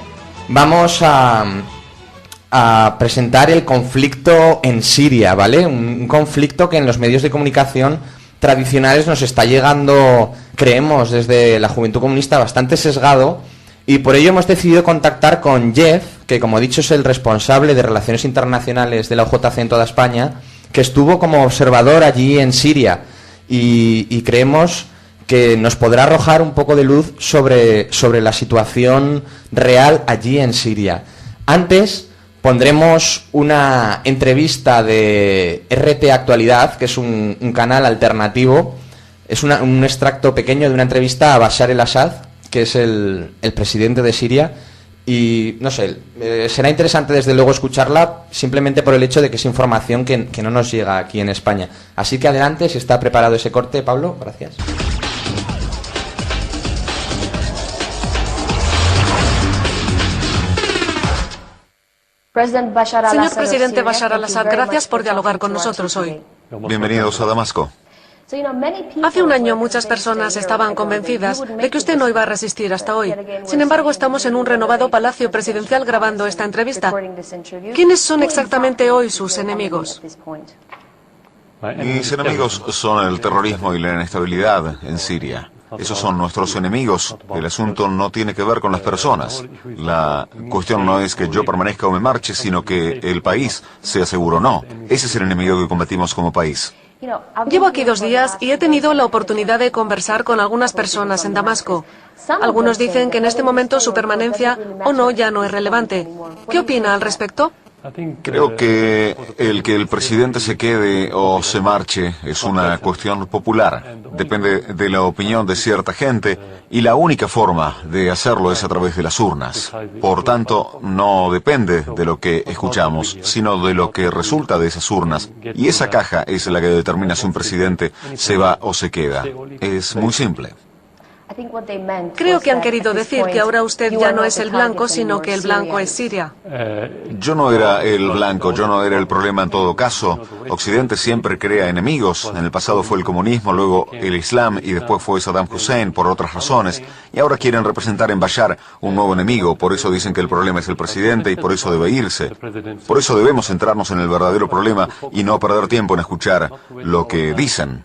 vamos a presentar el conflicto en Siria, ¿vale? Un conflicto que en los medios de comunicación tradicionales nos está llegando, creemos, desde la Juventud Comunista bastante sesgado, y por ello hemos decidido contactar con Jeff, que como he dicho es el responsable de Relaciones Internacionales de la UJC en toda España, que estuvo como observador allí en Siria, y creemos que nos podrá arrojar un poco de luz sobre la situación real allí en Siria. Antes pondremos una entrevista de RT Actualidad, que es un canal alternativo. Es un extracto pequeño de una entrevista a Bashar el-Assad, que es el presidente de Siria. Y no sé, será interesante desde luego escucharla, simplemente por el hecho de que es información que no nos llega aquí en España. Así que adelante, si está preparado ese corte, Pablo, gracias. Señor presidente Bashar al-Assad, gracias por dialogar con nosotros hoy. Bienvenidos a Damasco. Hace un año muchas personas estaban convencidas de que usted no iba a resistir hasta hoy. Sin embargo, estamos en un renovado palacio presidencial grabando esta entrevista. ¿Quiénes son exactamente hoy sus enemigos? Mis enemigos son el terrorismo y la inestabilidad en Siria. Esos son nuestros enemigos. El asunto no tiene que ver con las personas. La cuestión no es que yo permanezca o me marche, sino que el país sea seguro o no. Ese es el enemigo que combatimos como país. Llevo aquí 2 días y he tenido la oportunidad de conversar con algunas personas en Damasco. Algunos dicen que en este momento su permanencia o no ya no es relevante. ¿Qué opina al respecto? Creo que el presidente se quede o se marche es una cuestión popular. Depende de la opinión de cierta gente y la única forma de hacerlo es a través de las urnas. Por tanto, no depende de lo que escuchamos, sino de lo que resulta de esas urnas. Y esa caja es la que determina si un presidente se va o se queda. Es muy simple. Creo que han querido decir que ahora usted ya no es el blanco, sino que el blanco es Siria. Yo no era el blanco, yo no era el problema en todo caso. Occidente siempre crea enemigos. En el pasado fue el comunismo, luego el Islam y después fue Saddam Hussein por otras razones. Y ahora quieren representar en Bashar un nuevo enemigo. Por eso dicen que el problema es el presidente y por eso debe irse. Por eso debemos centrarnos en el verdadero problema y no perder tiempo en escuchar lo que dicen.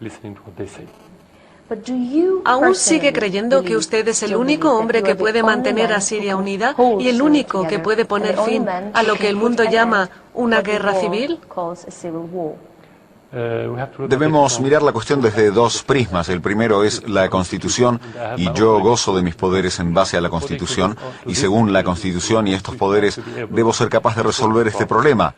¿Aún sigue creyendo que usted es el único hombre que puede mantener a Siria unida y el único que puede poner fin a lo que el mundo llama una guerra civil? Debemos mirar la cuestión desde 2 prismas. El primero es la Constitución, y yo gozo de mis poderes en base a la Constitución, y según la Constitución y estos poderes, debo ser capaz de resolver este problema.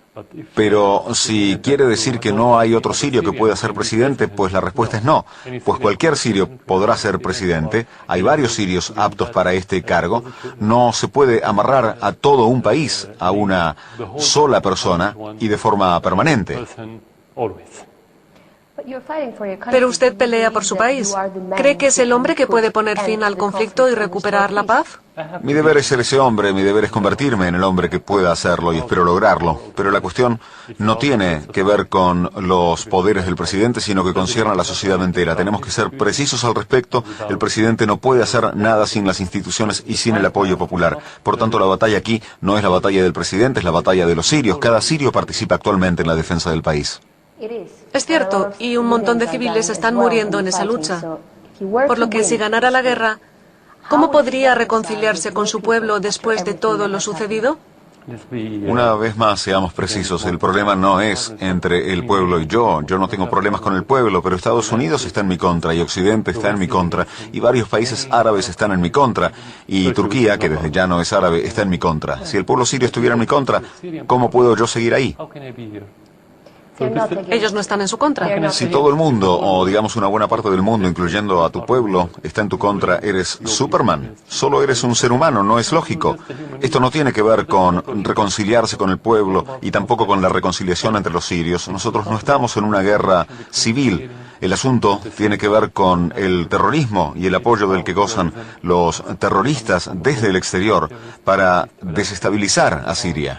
Pero si quiere decir que no hay otro sirio que pueda ser presidente, pues la respuesta es no. Pues cualquier sirio podrá ser presidente. Hay varios sirios aptos para este cargo. No se puede amarrar a todo un país, a una sola persona y de forma permanente. Pero usted pelea por su país. ¿Cree que es el hombre que puede poner fin al conflicto y recuperar la paz? Mi deber es ser ese hombre, mi deber es convertirme en el hombre que pueda hacerlo y espero lograrlo. Pero la cuestión no tiene que ver con los poderes del presidente, sino que concierne a la sociedad entera. Tenemos que ser precisos al respecto. El presidente no puede hacer nada sin las instituciones y sin el apoyo popular. Por tanto, la batalla aquí no es la batalla del presidente, es la batalla de los sirios. Cada sirio participa actualmente en la defensa del país. Es cierto, y un montón de civiles están muriendo en esa lucha. Por lo que si ganara la guerra, ¿cómo podría reconciliarse con su pueblo después de todo lo sucedido? Una vez más, seamos precisos, el problema no es entre el pueblo y yo. Yo no tengo problemas con el pueblo, pero Estados Unidos está en mi contra, y Occidente está en mi contra, y varios países árabes están en mi contra, y Turquía, que desde ya no es árabe, está en mi contra. Si el pueblo sirio estuviera en mi contra, ¿cómo puedo yo seguir ahí? Ellos no están en su contra. Si todo el mundo, o digamos una buena parte del mundo, incluyendo a tu pueblo, está en tu contra, eres Superman. Solo eres un ser humano, no es lógico. Esto no tiene que ver con reconciliarse con el pueblo y tampoco con la reconciliación entre los sirios. Nosotros no estamos en una guerra civil. El asunto tiene que ver con el terrorismo y el apoyo del que gozan los terroristas desde el exterior para desestabilizar a Siria.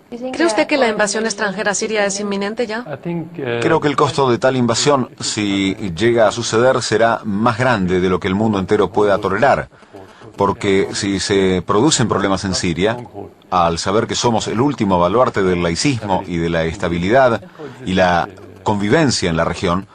¿Cree usted que la invasión extranjera a Siria es inminente ya? Creo que el costo de tal invasión, si llega a suceder, será más grande de lo que el mundo entero pueda tolerar. Porque si se producen problemas en Siria, al saber que somos el último baluarte del laicismo y de la estabilidad y la convivencia en la región,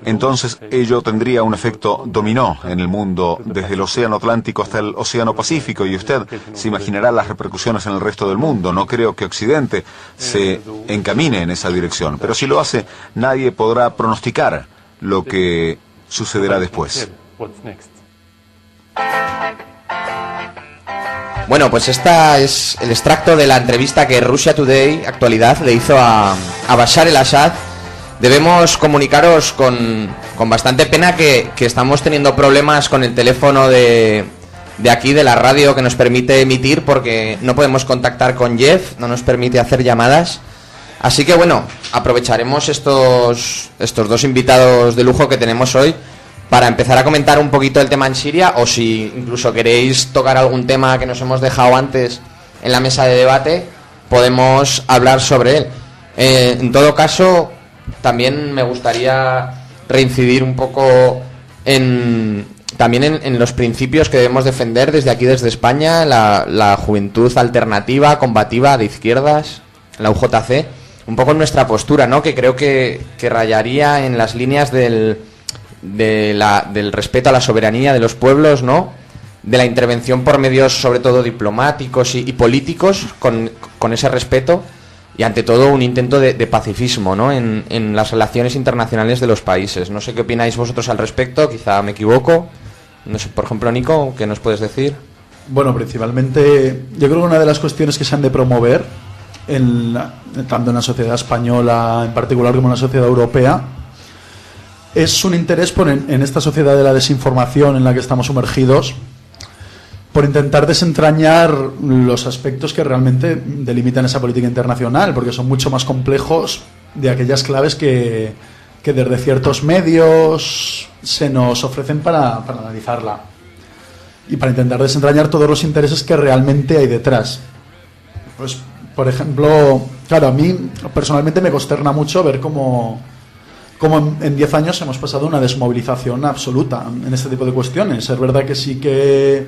entonces ello tendría un efecto dominó en el mundo, desde el Océano Atlántico hasta el Océano Pacífico, y usted se imaginará las repercusiones en el resto del mundo. No creo que Occidente se encamine en esa dirección, pero si lo hace, nadie podrá pronosticar lo que sucederá después. Bueno, pues esta es el extracto de la entrevista que Russia Today, Actualidad, le hizo a Bashar el-Assad. Debemos comunicaros con bastante pena que estamos teniendo problemas con el teléfono de aquí, de la radio, que nos permite emitir, porque no podemos contactar con Jeff, no nos permite hacer llamadas. Así que bueno, aprovecharemos estos 2 invitados de lujo que tenemos hoy para empezar a comentar un poquito el tema en Siria, o si incluso queréis tocar algún tema que nos hemos dejado antes en la mesa de debate, podemos hablar sobre él. En todo caso, también me gustaría reincidir un poco en los principios que debemos defender desde aquí, desde España, la juventud alternativa, combativa, de izquierdas, la UJC, un poco en nuestra postura, ¿no? Que creo que rayaría en las líneas del del respeto a la soberanía de los pueblos, ¿no? De la intervención por medios, sobre todo diplomáticos y políticos, con ese respeto, y ante todo un intento de pacifismo, ¿no? En las relaciones internacionales de los países. No sé qué opináis vosotros al respecto, quizá me equivoco. No sé, por ejemplo, Nico, ¿qué nos puedes decir? Bueno, principalmente, yo creo que una de las cuestiones que se han de promover, tanto en la sociedad española en particular como en la sociedad europea, es un interés en esta sociedad de la desinformación en la que estamos sumergidos, por intentar desentrañar los aspectos que realmente delimitan esa política internacional, porque son mucho más complejos de aquellas claves que desde ciertos medios se nos ofrecen para analizarla y para intentar desentrañar todos los intereses que realmente hay detrás. Pues, por ejemplo, claro, a mí personalmente me consterna mucho ver cómo en 10 años hemos pasado una desmovilización absoluta en este tipo de cuestiones. Es verdad que sí que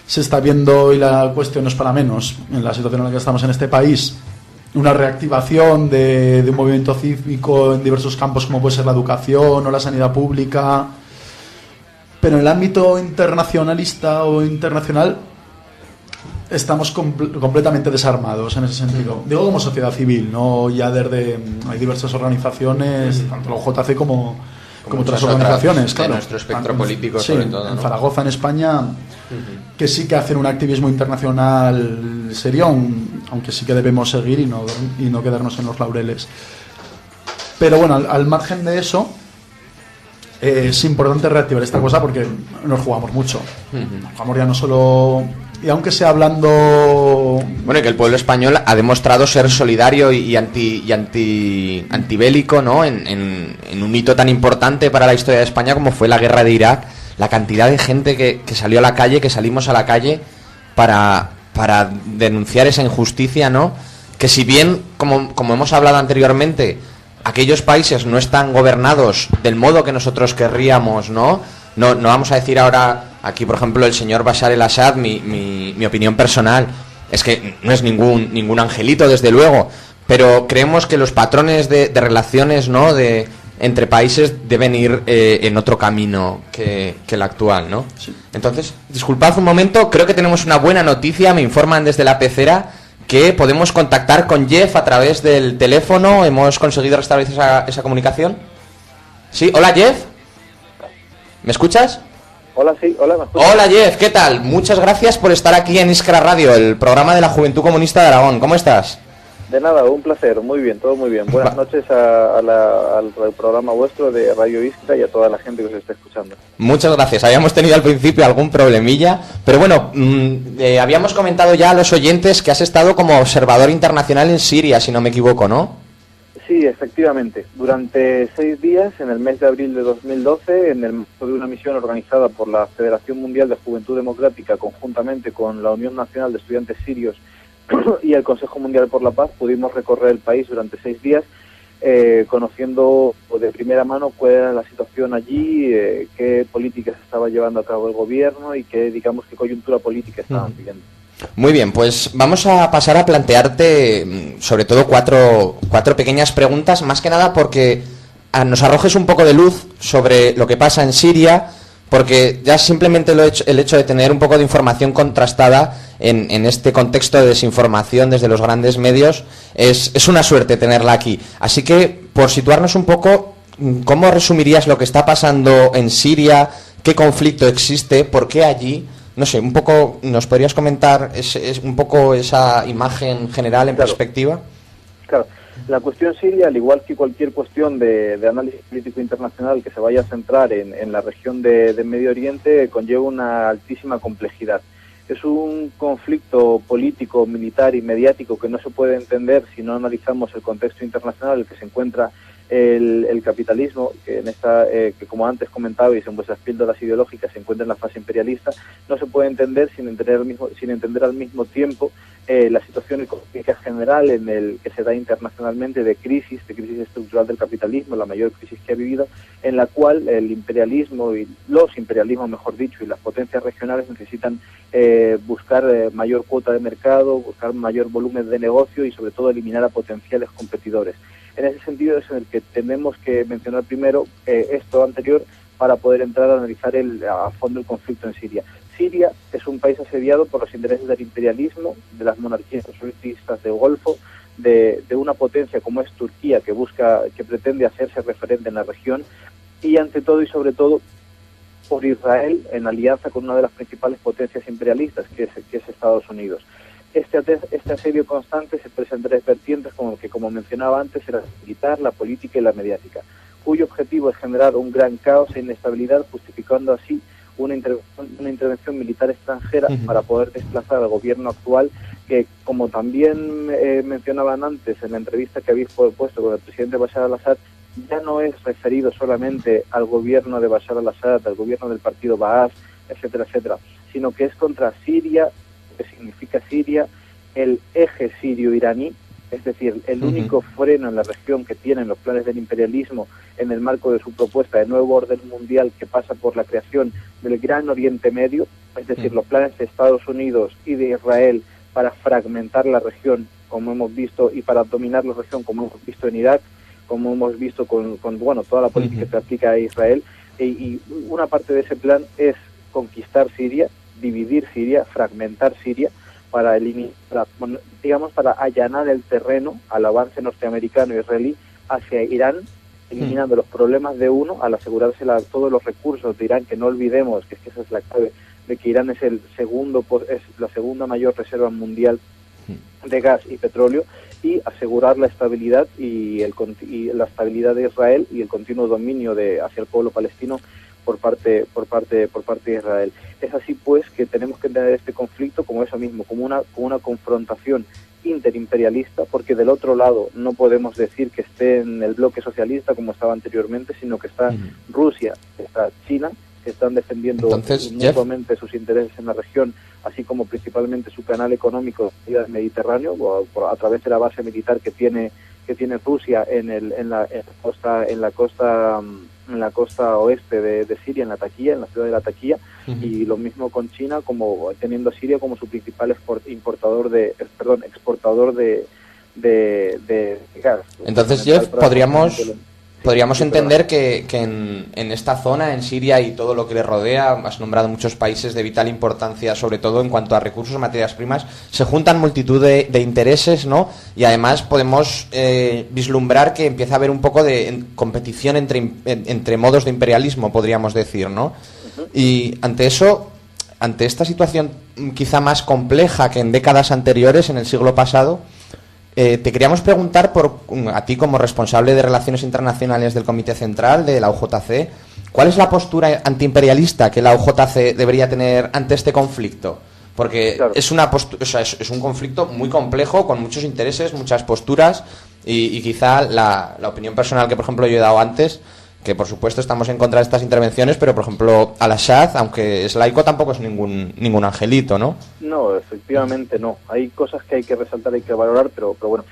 se está viendo, y la cuestión no es para menos, en la situación en la que estamos en este país, una reactivación de un movimiento cívico en diversos campos como puede ser la educación o la sanidad pública, pero en el ámbito internacionalista o internacional estamos completamente desarmados en ese sentido. Digo como sociedad civil, no ya desde... Hay diversas organizaciones, tanto la UJC como otras organizaciones, claro. De nuestro espectro político, sí, sobre todo, ¿no? En Zaragoza, en España, que sí que hacen un activismo internacional serio, aunque sí que debemos seguir y no quedarnos en los laureles. Pero bueno, al margen de eso, es importante reactivar esta cosa porque nos jugamos mucho. Nos jugamos ya no solo... Y aunque sea hablando... Bueno, y que el pueblo español ha demostrado ser solidario y antibélico, ¿no? En un hito tan importante para la historia de España como fue la guerra de Irak. La cantidad de gente que salió a la calle, que salimos a la calle para denunciar esa injusticia, ¿no? Que si bien, como hemos hablado anteriormente, aquellos países no están gobernados del modo que nosotros querríamos, ¿no? No vamos a decir ahora... Aquí, por ejemplo, el señor Bashar el-Assad, mi opinión personal, es que no es ningún angelito, desde luego, pero creemos que los patrones de relaciones, ¿no? Entre países deben ir en otro camino que el actual, ¿no? Sí. Entonces, disculpad un momento, creo que tenemos una buena noticia, me informan desde la pecera que podemos contactar con Jeff a través del teléfono, hemos conseguido restablecer esa comunicación. ¿Sí? Hola, Jeff. ¿Me escuchas? Hola, sí, hola, ¿me escuchas? Hola, Jeff, ¿qué tal? Muchas gracias por estar aquí en Iskra Radio, el programa de la Juventud Comunista de Aragón. ¿Cómo estás? De nada, un placer, muy bien, todo muy bien. Buenas noches al programa vuestro de Radio Iskra y a toda la gente que os está escuchando. Muchas gracias, habíamos tenido al principio algún problemilla, pero bueno, habíamos comentado ya a los oyentes que has estado como observador internacional en Siria, si no me equivoco, ¿no? Sí, efectivamente. Durante 6 días, en el mes de abril de 2012, en el marco de una misión organizada por la Federación Mundial de Juventud Democrática, conjuntamente con la Unión Nacional de Estudiantes Sirios y el Consejo Mundial por la Paz, pudimos recorrer el país durante 6 días, conociendo de primera mano cuál era la situación allí, qué políticas estaba llevando a cabo el gobierno y qué coyuntura política estaban viviendo. Muy bien, pues vamos a pasar a plantearte sobre todo cuatro pequeñas preguntas, más que nada porque nos arrojes un poco de luz sobre lo que pasa en Siria, porque ya simplemente el hecho de tener un poco de información contrastada en este contexto de desinformación desde los grandes medios es una suerte tenerla aquí. Así que, por situarnos un poco, ¿cómo resumirías lo que está pasando en Siria? ¿Qué conflicto existe? ¿Por qué allí? No sé, un poco, ¿nos podrías comentar un poco esa imagen general en perspectiva? Claro, la cuestión siria, al igual que cualquier cuestión de análisis político internacional que se vaya a centrar en la región de Medio Oriente, conlleva una altísima complejidad. Es un conflicto político, militar y mediático que no se puede entender si no analizamos el contexto internacional en el que se encuentra el capitalismo, que que como antes comentabais en vuestras píldoras ideológicas se encuentra en la fase imperialista. No se puede entender sin entender al mismo tiempo la situación económica general en el que se da internacionalmente de crisis estructural del capitalismo, la mayor crisis que ha vivido, en la cual el imperialismo y los imperialismos, mejor dicho, y las potencias regionales necesitan buscar mayor cuota de mercado, buscar mayor volumen de negocio y sobre todo eliminar a potenciales competidores. En ese sentido es en el que tenemos que mencionar primero esto anterior para poder entrar a analizar a fondo el conflicto en Siria. Siria es un país asediado por los intereses del imperialismo, de las monarquías absolutistas del Golfo, de una potencia como es Turquía, que pretende hacerse referente en la región, y ante todo y sobre todo por Israel, en alianza con una de las principales potencias imperialistas, que es Estados Unidos. Este asedio constante se presenta en tres vertientes, como mencionaba antes, era la militar, la política y la mediática, cuyo objetivo es generar un gran caos e inestabilidad, justificando así una intervención militar extranjera para poder desplazar al gobierno actual, que, como también mencionaban antes en la entrevista que habéis puesto con el presidente Bashar al-Assad, ya no es referido solamente al gobierno de Bashar al-Assad, al gobierno del partido Baas, etcétera, etcétera, sino que es contra Siria, que significa Siria, el eje sirio-iraní, es decir, el único freno en la región que tienen los planes del imperialismo en el marco de su propuesta de nuevo orden mundial, que pasa por la creación del Gran Oriente Medio, es decir, los planes de Estados Unidos y de Israel para fragmentar la región, como hemos visto, y para dominar la región, como hemos visto en Irak, como hemos visto con toda la política que se aplica a Israel. Y una parte de ese plan es conquistar Siria, dividir Siria, fragmentar Siria, para eliminar, para allanar el terreno al avance norteamericano e israelí hacia Irán, eliminando los problemas de uno, al asegurarse todos los recursos de Irán, que no olvidemos que esa es la clave, de que Irán es la segunda mayor reserva mundial de gas y petróleo, y asegurar la estabilidad y la estabilidad de Israel y el continuo dominio hacia el pueblo palestino por parte de Israel. Es así pues que tenemos que entender este conflicto como eso mismo, como una confrontación interimperialista, porque del otro lado no podemos decir que esté en el bloque socialista como estaba anteriormente, sino que está Rusia, está China, que están defendiendo mutuamente sus intereses en la región, así como principalmente su canal económico del Mediterráneo, a través de la base militar que tiene Rusia en la costa oeste de Siria, en la ciudad de Latakia, y lo mismo con China, como teniendo a Siria como su principal exportador de gas. Entonces, Jeff, podríamos entender que en esta zona, en Siria y todo lo que le rodea, has nombrado muchos países de vital importancia, sobre todo en cuanto a recursos, materias primas, se juntan multitud de intereses, ¿no? Y además podemos vislumbrar que empieza a haber un poco de competición entre modos de imperialismo, podríamos decir, ¿no? Y ante esta situación quizá más compleja que en décadas anteriores, en el siglo pasado, te queríamos preguntar a ti como responsable de Relaciones Internacionales del Comité Central de la UJC, ¿cuál es la postura antiimperialista que la UJC debería tener ante este conflicto? Porque es un conflicto muy complejo, con muchos intereses, muchas posturas, y quizá la opinión personal que, por ejemplo, yo he dado antes, que por supuesto estamos en contra de estas intervenciones, pero por ejemplo al-Assad, aunque es laico, tampoco es ningún angelito, ¿no? No, efectivamente no. Hay cosas que hay que resaltar, hay que valorar, pero bueno.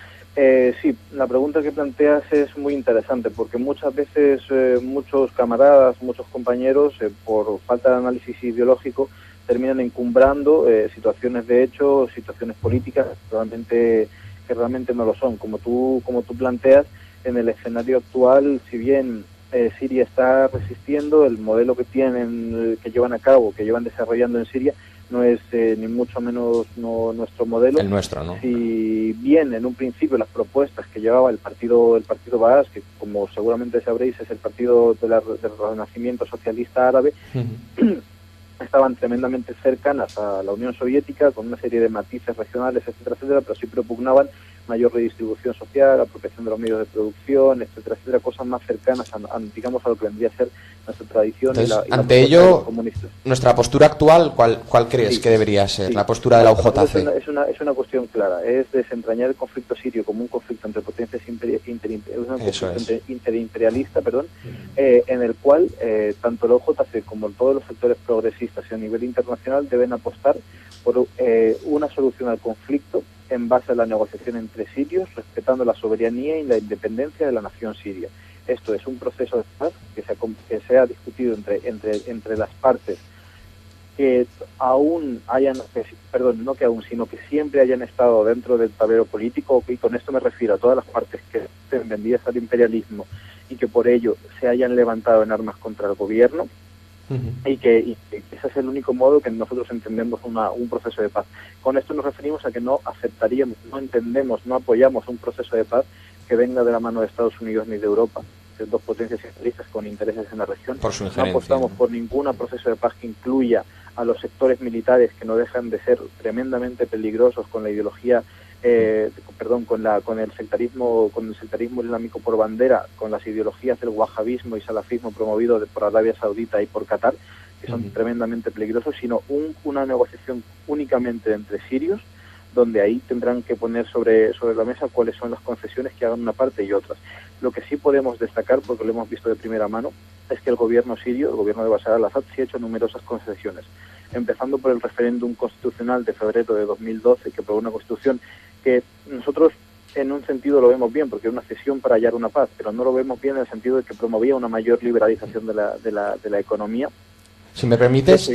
Sí, la pregunta que planteas es muy interesante, porque muchas veces muchos camaradas, muchos compañeros, por falta de análisis ideológico, terminan encumbrando situaciones de hecho, situaciones políticas que realmente no lo son. Como tú planteas, en el escenario actual, si bien Siria está resistiendo, el modelo que llevan a cabo, que llevan desarrollando en Siria, no es ni mucho menos nuestro modelo. El nuestro, ¿no? Si bien en un principio las propuestas que llevaba el partido Baas, que como seguramente sabréis es el partido del Renacimiento Socialista Árabe, estaban tremendamente cercanas a la Unión Soviética, con una serie de matices regionales, etcétera, etcétera, pero sí propugnaban mayor redistribución social, apropiación de los medios de producción, etcétera, etcétera, cosas más cercanas a lo que vendría a ser nuestra tradición. Entonces, y ante ello, nuestra postura actual, ¿cuál crees que debería ser la postura de la UJC? Es una cuestión clara, es desentrañar el conflicto sirio como un conflicto entre potencias interimperialista, en el cual tanto la UJC como todos los sectores progresistas y a nivel internacional deben apostar por una solución al conflicto en base a la negociación entre sirios, respetando la soberanía y la independencia de la nación siria. Esto es un proceso de paz que se ha discutido entre las partes que sino que siempre hayan estado dentro del tablero político, y con esto me refiero a todas las partes que estén vendidas al imperialismo y que por ello se hayan levantado en armas contra el gobierno. Y que ese es el único modo que nosotros entendemos un proceso de paz. Con esto nos referimos a que no aceptaríamos, no entendemos, no apoyamos un proceso de paz que venga de la mano de Estados Unidos ni de Europa, de dos potencias imperialistas con intereses en la región. Por su no injerencia. apostamos por ningún proceso de paz que incluya a los sectores militares, que no dejan de ser tremendamente peligrosos con la ideología, con el sectarismo islámico por bandera, con las ideologías del wahabismo y salafismo promovido por Arabia Saudita y por Qatar, que son tremendamente peligrosos, sino una negociación únicamente entre sirios, donde ahí tendrán que poner sobre la mesa cuáles son las concesiones que hagan una parte y otras. Lo que sí podemos destacar, porque lo hemos visto de primera mano, es que el gobierno sirio, el gobierno de Bashar al-Assad, sí ha hecho numerosas concesiones, empezando por el referéndum constitucional de febrero de 2012, que aprobó una constitución que nosotros en un sentido lo vemos bien, porque es una cesión para hallar una paz, pero no lo vemos bien en el sentido de que promovía una mayor liberalización de la economía. Si me permites,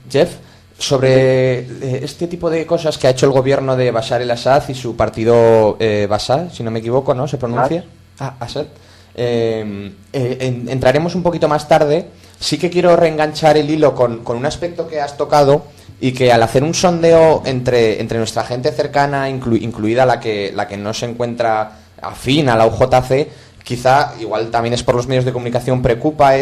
Jeff, sobre este tipo de cosas que ha hecho el gobierno de Bashar el-Assad y su partido Bashar, si no me equivoco, ¿no? ¿Se pronuncia? Assad. Entraremos un poquito más tarde. Sí que quiero reenganchar el hilo con un aspecto que has tocado y que al hacer un sondeo entre nuestra gente cercana, incluida la que no se encuentra afín a la UJC, quizá, igual también es por los medios de comunicación, preocupa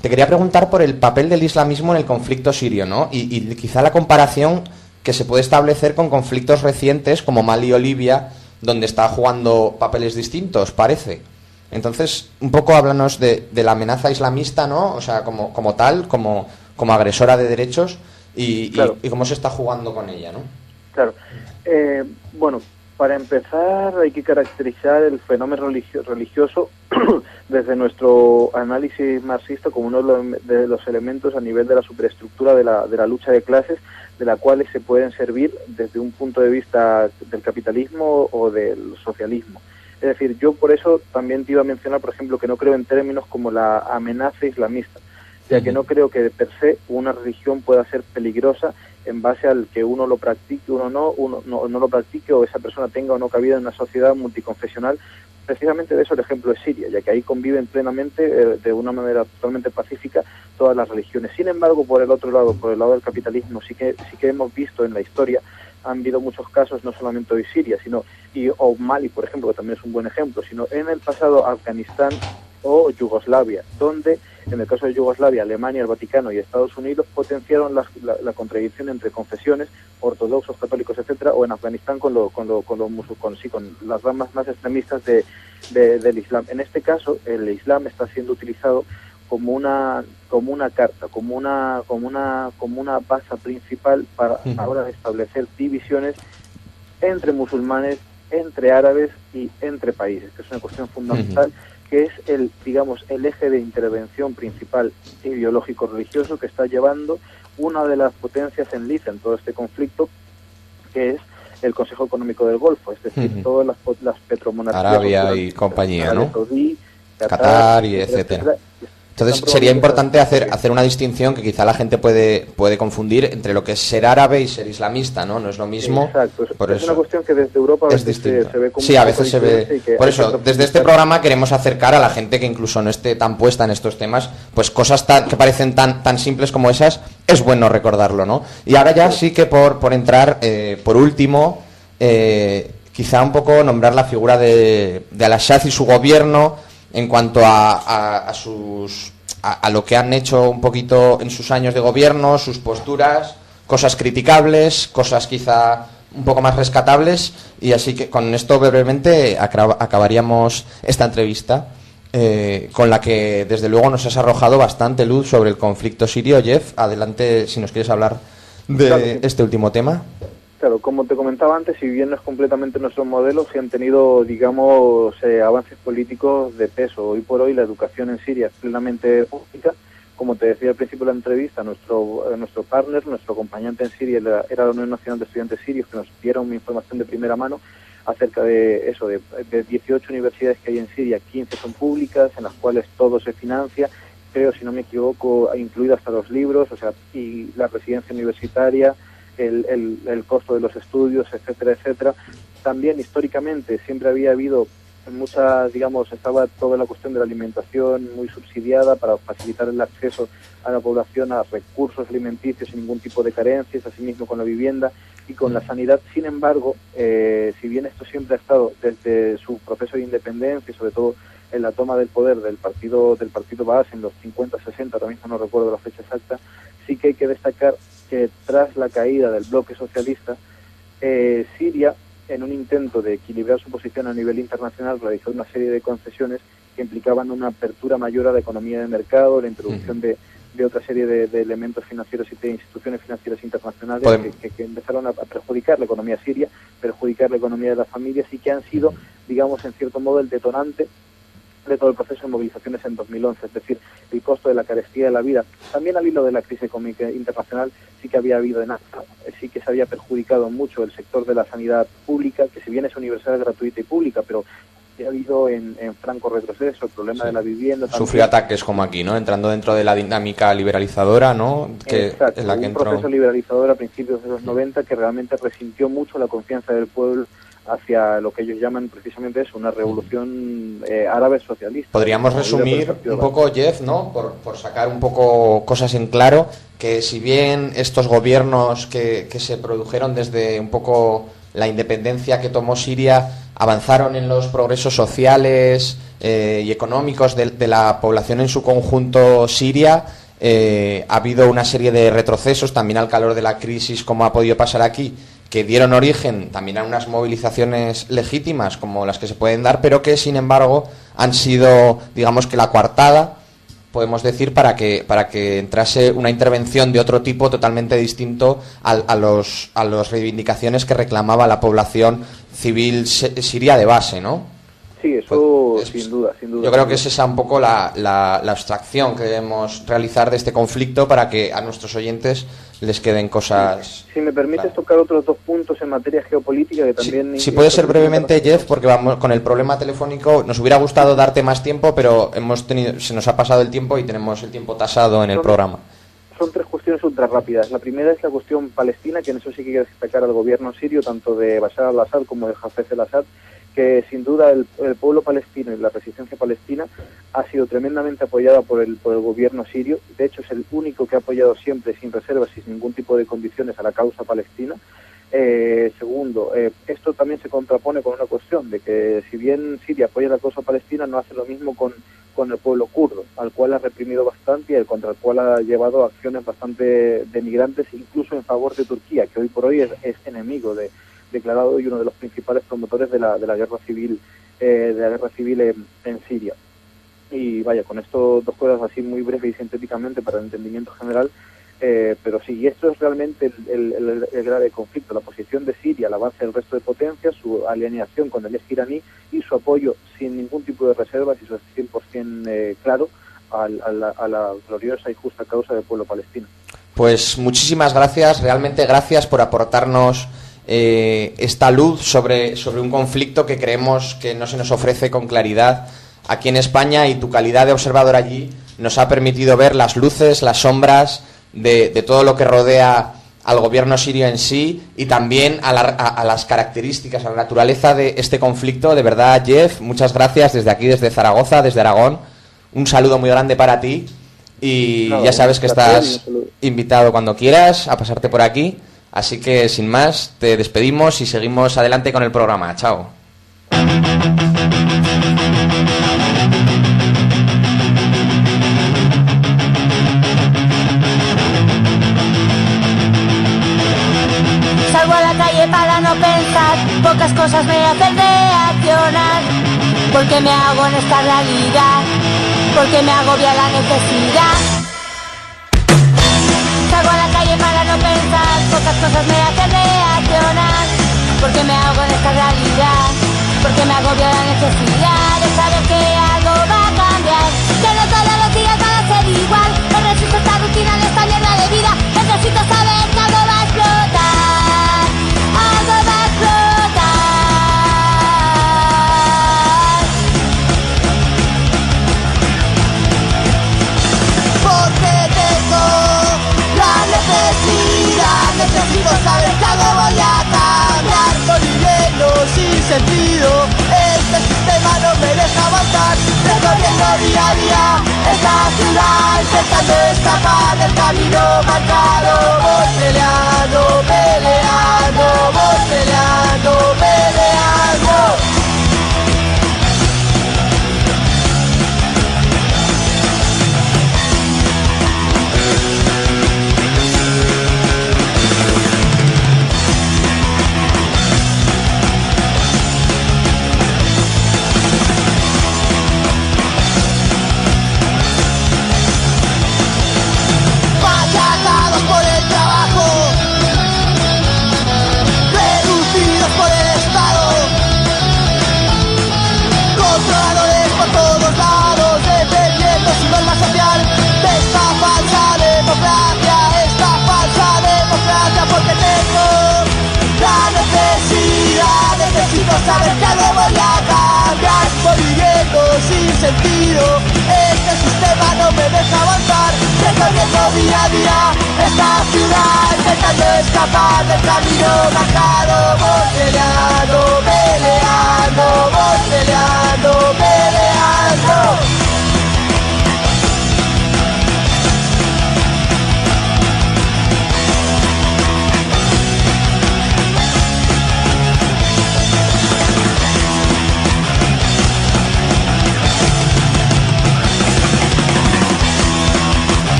te quería preguntar por el papel del islamismo en el conflicto sirio, ¿no? Y quizá la comparación que se puede establecer con conflictos recientes como Mali o Libia, donde está jugando papeles distintos, parece. Entonces, un poco háblanos de la amenaza islamista, ¿no? O sea, como tal, como agresora de derechos y cómo se está jugando con ella, ¿no? Claro. Bueno, para empezar hay que caracterizar el fenómeno religioso desde nuestro análisis marxista como uno de los elementos a nivel de la superestructura de la lucha de clases, de la cual se pueden servir desde un punto de vista del capitalismo o del socialismo. Es decir, yo por eso también te iba a mencionar, por ejemplo, que no creo en términos como la amenaza islamista, ya que no creo que de per se una religión pueda ser peligrosa en base al que uno lo practique, uno no lo practique, o esa persona tenga o no cabida en una sociedad multiconfesional. Precisamente de eso el ejemplo es Siria, ya que ahí conviven plenamente, de una manera totalmente pacífica, todas las religiones. Sin embargo, por el otro lado, por el lado del capitalismo, sí que hemos visto en la historia, han habido muchos casos, no solamente hoy Siria, o Mali, por ejemplo, que también es un buen ejemplo, sino en el pasado Afganistán o Yugoslavia, donde en el caso de Yugoslavia, Alemania, el Vaticano y Estados Unidos potenciaron la contradicción entre confesiones, ortodoxos, católicos, etcétera, o en Afganistán con las ramas más extremistas del Islam. En este caso, el Islam está siendo utilizado como una carta, como una base principal para ahora establecer divisiones entre musulmanes, entre árabes y entre países, que es una cuestión fundamental, que es el eje de intervención principal ideológico religioso que está llevando una de las potencias en liza en todo este conflicto, que es el Consejo Económico del Golfo, es decir, todas las petromonarquías, Arabia y compañía, ¿no? Saudí, Qatar y etcétera. Entonces sería importante hacer una distinción que quizá la gente puede confundir entre lo que es ser árabe y ser islamista, ¿no? No es lo mismo. Exacto, por es eso una cuestión que desde Europa a veces se ve como... Sí, a veces se ve... Por eso, desde este programa queremos acercar a la gente que incluso no esté tan puesta en estos temas, pues cosas que parecen tan simples como esas, es bueno recordarlo, ¿no? Y ahora ya sí que por entrar, por último, quizá un poco nombrar la figura de al-Assad y su gobierno en cuanto a lo que han hecho un poquito en sus años de gobierno, sus posturas, cosas criticables, cosas quizá un poco más rescatables, y así que con esto brevemente acabaríamos esta entrevista, con la que desde luego nos has arrojado bastante luz sobre el conflicto sirio. Jeff, adelante si nos quieres hablar de este último tema. Claro, como te comentaba antes, si bien no es completamente nuestro modelo, sí han tenido, digamos, avances políticos de peso. Hoy por hoy la educación en Siria es plenamente pública. Como te decía al principio de la entrevista, nuestro partner, nuestro acompañante en Siria era la Unión Nacional de Estudiantes Sirios, que nos dieron información de primera mano acerca de eso, de 18 universidades que hay en Siria, 15 son públicas, en las cuales todo se financia, creo, si no me equivoco, incluido hasta los libros, o sea, y la residencia universitaria, el costo de los estudios, etcétera, etcétera. También históricamente siempre había habido digamos, estaba toda la cuestión de la alimentación muy subsidiada para facilitar el acceso a la población a recursos alimenticios sin ningún tipo de carencias, asimismo con la vivienda y con la sanidad. Sin embargo, si bien esto siempre ha estado desde su proceso de independencia y sobre todo en la toma del poder del partido Baas en los 50-60, ahora mismo no recuerdo la fecha exacta, sí que hay que destacar que tras la caída del bloque socialista, Siria, en un intento de equilibrar su posición a nivel internacional, realizó una serie de concesiones que implicaban una apertura mayor a la economía de mercado, la introducción de otra serie de elementos financieros y de instituciones financieras internacionales que empezaron a perjudicar la economía siria, perjudicar la economía de las familias y que han sido, digamos, en cierto modo el detonante de todo el proceso de movilizaciones en 2011, es decir, el costo de la carestía de la vida. También al hilo de la crisis económica internacional sí que había habido sí que se había perjudicado mucho el sector de la sanidad pública, que si bien es universal, gratuita y pública, pero ha habido en franco retroceso, el problema de la vivienda. También. Sufrió ataques como aquí, ¿no? Entrando dentro de la dinámica liberalizadora, ¿no? Exacto, en la que un proceso liberalizador a principios de los 90 que realmente resintió mucho la confianza del pueblo hacia lo que ellos llaman precisamente eso, una revolución árabe socialista. Podríamos resumir un poco, Jeff, ¿no? Por sacar un poco cosas en claro, que si bien estos gobiernos que se produjeron desde un poco la independencia que tomó Siria avanzaron en los progresos sociales y económicos de la población en su conjunto siria, ha habido una serie de retrocesos también al calor de la crisis, como ha podido pasar aquí, que dieron origen también a unas movilizaciones legítimas como las que se pueden dar, pero que sin embargo han sido, digamos que la coartada, podemos decir, para que entrase una intervención de otro tipo totalmente distinto a las reivindicaciones que reclamaba la población civil siria de base, ¿no? Sí, eso sin duda. Yo creo que es esa un poco la abstracción que debemos realizar de este conflicto para que a nuestros oyentes les queden cosas... Si me permites tocar otros dos puntos en materia geopolítica que también... Si puede ser brevemente, Jeff, porque vamos con el problema telefónico. Nos hubiera gustado darte más tiempo, pero se nos ha pasado el tiempo y tenemos el tiempo tasado en el programa. Son tres cuestiones ultra rápidas. La primera es la cuestión palestina, que en eso sí que quiero destacar al gobierno sirio, tanto de Bashar al-Assad como de Hafez el-Assad, que sin duda el pueblo palestino y la resistencia palestina ha sido tremendamente apoyada por el gobierno sirio. De hecho, es el único que ha apoyado siempre, sin reservas y sin ningún tipo de condiciones, a la causa palestina. Segundo, esto también se contrapone con una cuestión de que si bien Siria apoya la causa palestina, no hace lo mismo con el pueblo kurdo, al cual ha reprimido bastante y contra el cual ha llevado acciones bastante denigrantes, incluso en favor de Turquía, que hoy por hoy es enemigo declarado y uno de los principales promotores de la guerra civil en Siria. Y vaya, con esto dos cosas así muy breves y sintéticamente para el entendimiento general, pero sí, esto es realmente el grave conflicto, la posición de Siria, el avance del resto de potencias, su alineación con el eje iraní y su apoyo sin ningún tipo de reservas y su 100% claro a la gloriosa y justa causa del pueblo palestino. Pues muchísimas gracias, realmente gracias por aportarnos esta luz sobre un conflicto que creemos que no se nos ofrece con claridad aquí en España, y tu calidad de observador allí nos ha permitido ver las luces, las sombras de todo lo que rodea al gobierno sirio en sí, y también a las características, a la naturaleza de este conflicto. De verdad, Jeff, muchas gracias desde aquí, desde Zaragoza, desde Aragón. Un saludo muy grande para ti, y ya sabes que estás invitado cuando quieras a pasarte por aquí. Así que, sin más, te despedimos y seguimos adelante con el programa. Chao. Salgo a la calle para no pensar, pocas cosas me hacen reaccionar. Porque me hago en esta realidad, porque me agobia la necesidad. Salgo a la calle para no pensar, pocas cosas me hacen reaccionar. Porque me hago en esta realidad, porque me agobia la necesidad de saber que algo va a cambiar, que no todos los días van a ser igual. No resisto esta rutina en esta mierda de vida, necesito saber que algo va a explotar, algo va a explotar. Porque tengo la necesidad, necesito saber que algo voy a cambiar. Soy lleno sin sentido, este sistema no día a día esta ciudad, intentando escapar del camino marcado. Voy peleando, peleando, voy peleando, peleando. Machacados por el trabajo, reducidos por el Estado, controladores por todos lados, defendiendo su norma social de esta falsa democracia, porque tengo la necesidad, necesito saber que algo voy a cambiar, voy viviendo sin sentido, este sistema no me deja avanzar, recorriendo día a día esta ciudad, intentando escapar del camino marcado. Voy peleando, peleando, voy peleando, peleando.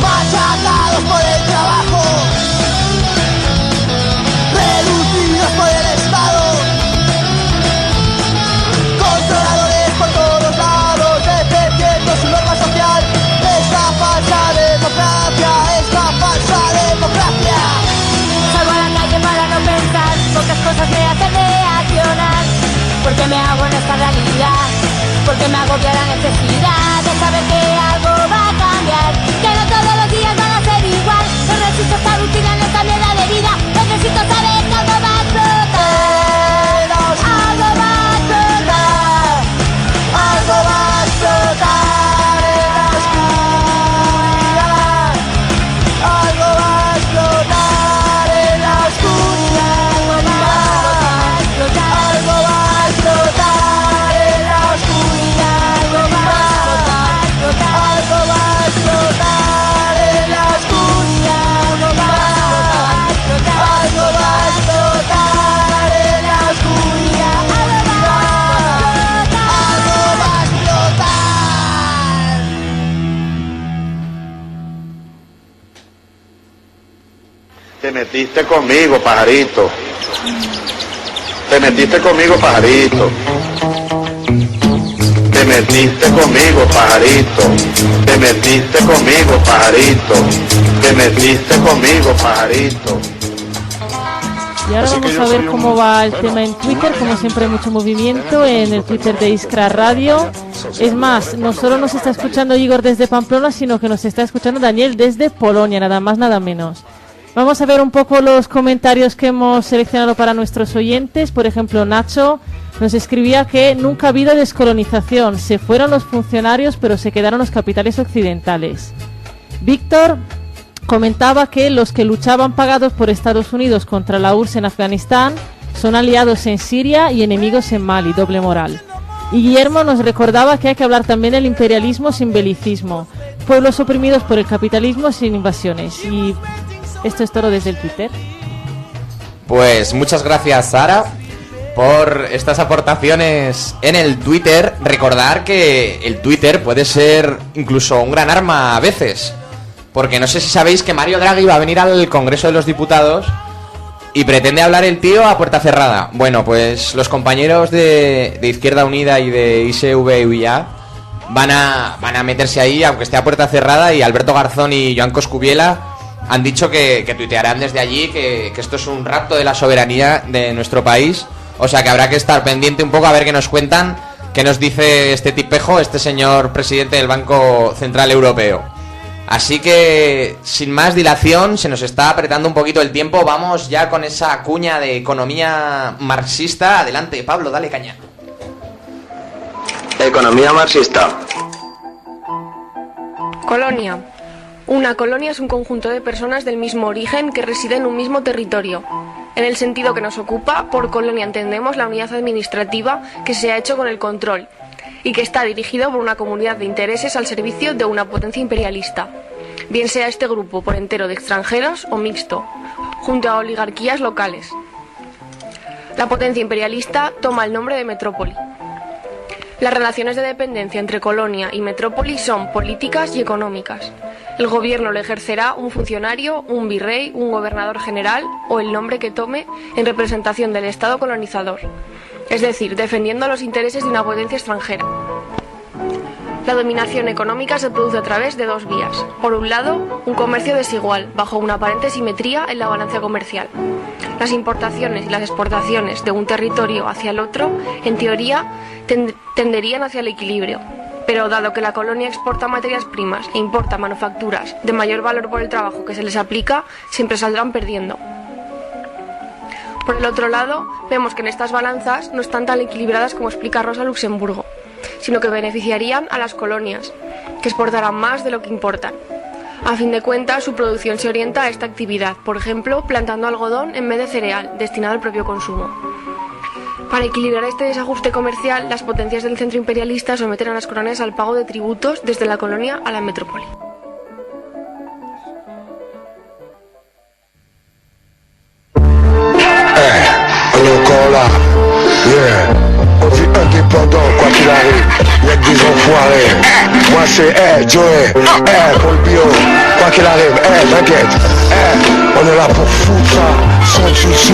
Machacados por el trabajo, reducidos por el Estado, controladores por todos lados, defendiendo su norma social, esta falsa democracia, esta falsa democracia. Salgo a la calle para no pensar, pocas cosas me hacen reaccionar, porque me hago en esta realidad, porque me agobia la necesidad de saber que algo va a cambiar, que no todos los días van a ser igual, no resisto esta rutina en esta mierda de vida, necesito saber que algo va a explotar, algo va a explotar, algo va a explotar en la oscuridad, algo va a explotar en la oscuridad, algo va a explotar en la oscuridad, algo va a explotar, algo va a explotar en la oscuridad, algo va a explotar, algo va a explotar en la oscuridad, algo va a explotar. Te metiste conmigo, pajarito. Te metiste conmigo, pajarito. Te metiste conmigo, pajarito. Te metiste conmigo, pajarito. Te metiste conmigo, pajarito. Y ahora vamos a ver cómo va el tema en Twitter. Como siempre, mucho movimiento en el Twitter de Iskra Radio. Es más, no solo nos está escuchando Igor desde Pamplona, sino que nos está escuchando Daniel desde Polonia, nada más, nada menos. Vamos a ver un poco los comentarios que hemos seleccionado para nuestros oyentes. Por ejemplo, Nacho nos escribía que nunca ha habido descolonización. Se fueron los funcionarios, pero se quedaron los capitales occidentales. Víctor comentaba que los que luchaban pagados por Estados Unidos contra la URSS en Afganistán son aliados en Siria y enemigos en Mali, doble moral. Y Guillermo nos recordaba que hay que hablar también del imperialismo sin belicismo, pueblos oprimidos por el capitalismo sin invasiones. Y esto es todo desde el Twitter. Pues muchas gracias, Sara, por estas aportaciones en el Twitter. Recordar que el Twitter puede ser incluso un gran arma a veces, porque no sé si sabéis que Mario Draghi va a venir al Congreso de los Diputados y pretende hablar el tío a puerta cerrada. Bueno, pues los compañeros de Izquierda Unida y de ISV-UIA van a meterse ahí, aunque esté a puerta cerrada, y Alberto Garzón y Joan Coscubiela han dicho que tuitearán desde allí que esto es un rapto de la soberanía de nuestro país. O sea que habrá que estar pendiente un poco a ver qué nos cuentan, qué nos dice este tipejo, este señor presidente del Banco Central Europeo. Así que, sin más dilación, se nos está apretando un poquito el tiempo. Vamos ya con esa cuña de economía marxista. Adelante, Pablo, dale caña. Economía marxista. Colonia. Una colonia es un conjunto de personas del mismo origen que residen en un mismo territorio. En el sentido que nos ocupa, por colonia entendemos la unidad administrativa que se ha hecho con el control y que está dirigido por una comunidad de intereses al servicio de una potencia imperialista, bien sea este grupo por entero de extranjeros o mixto, junto a oligarquías locales. La potencia imperialista toma el nombre de metrópoli. Las relaciones de dependencia entre colonia y metrópoli son políticas y económicas. El gobierno lo ejercerá un funcionario, un virrey, un gobernador general o el nombre que tome en representación del Estado colonizador, es decir, defendiendo los intereses de una potencia extranjera. La dominación económica se produce a través de dos vías. Por un lado, un comercio desigual, bajo una aparente simetría en la balanza comercial. Las importaciones y las exportaciones de un territorio hacia el otro, en teoría, tenderían hacia el equilibrio. Pero dado que la colonia exporta materias primas e importa manufacturas de mayor valor por el trabajo que se les aplica, siempre saldrán perdiendo. Por el otro lado, vemos que en estas balanzas no están tan equilibradas como explica Rosa Luxemburgo, sino que beneficiarían a las colonias, que exportarán más de lo que importan. A fin de cuentas, su producción se orienta a esta actividad, por ejemplo, plantando algodón en vez de cereal, destinado al propio consumo. Para equilibrar este desajuste comercial, las potencias del centro imperialista someten a las colonias al pago de tributos desde la colonia a la metrópoli. Indépendant, quoi qu'il arrive, y'a que des enfoirés. Moi c'est Joey, Paul Bio, quoi qu'il arrive, t'inquiète, on est là pour foutre ça, sans souci.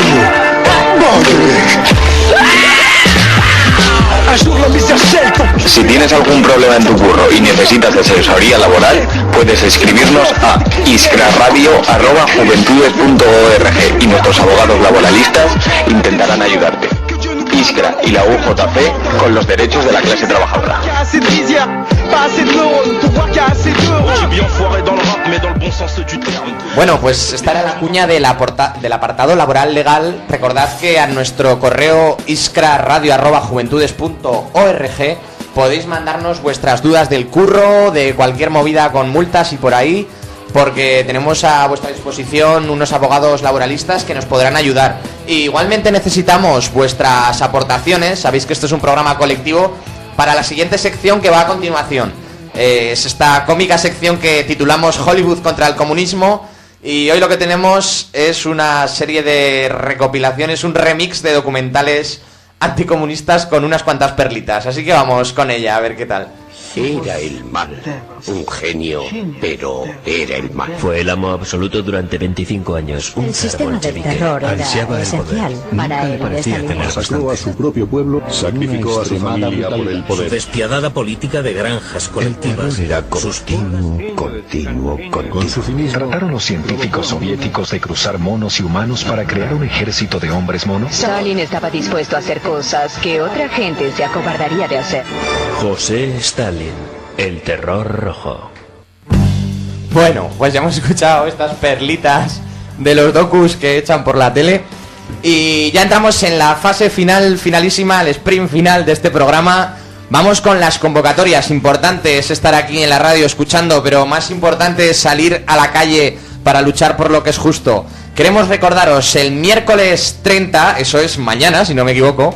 Si tienes algún problema en tu curro y necesitas asesoría laboral, puedes escribirnos a iscraradio@juventudes.org y nuestros abogados laboralistas intentarán ayudarte. Iskra y la UJC con los derechos de la clase trabajadora. Bueno, pues esta era la cuña del apartado laboral legal. Recordad que a nuestro correo iscraradio@juventudes.org podéis mandarnos vuestras dudas del curro, de cualquier movida con multas y por ahí, porque tenemos a vuestra disposición unos abogados laboralistas que nos podrán ayudar. Y igualmente necesitamos vuestras aportaciones, sabéis que esto es un programa colectivo, para la siguiente sección que va a continuación. Es esta cómica sección que titulamos Hollywood contra el comunismo, y hoy lo que tenemos es una serie de recopilaciones, un remix de documentales anticomunistas con unas cuantas perlitas, así que vamos con ella, a ver qué tal. Era el mal, un genio, pero era el mal. Fue el amo absoluto durante 25 años. El sistema del terror era esencial para él. Masacró a su propio pueblo, sacrificó a su familia por el poder. Su despiadada política de granjas colectivas. Era continuo. Con su cinismo. ¿Trataron los científicos soviéticos de cruzar monos y humanos para crear un ejército de hombres monos? Stalin estaba dispuesto a hacer cosas que otra gente se acobardaría de hacer. José Stalin. El terror rojo. Bueno, pues ya hemos escuchado estas perlitas de los docus que echan por la tele y ya entramos en la fase finalísima, el sprint final de este programa. Vamos con las convocatorias. Importante es estar aquí en la radio escuchando, pero más importante es salir a la calle para luchar por lo que es justo. Queremos recordaros el miércoles 30, eso es mañana si no me equivoco,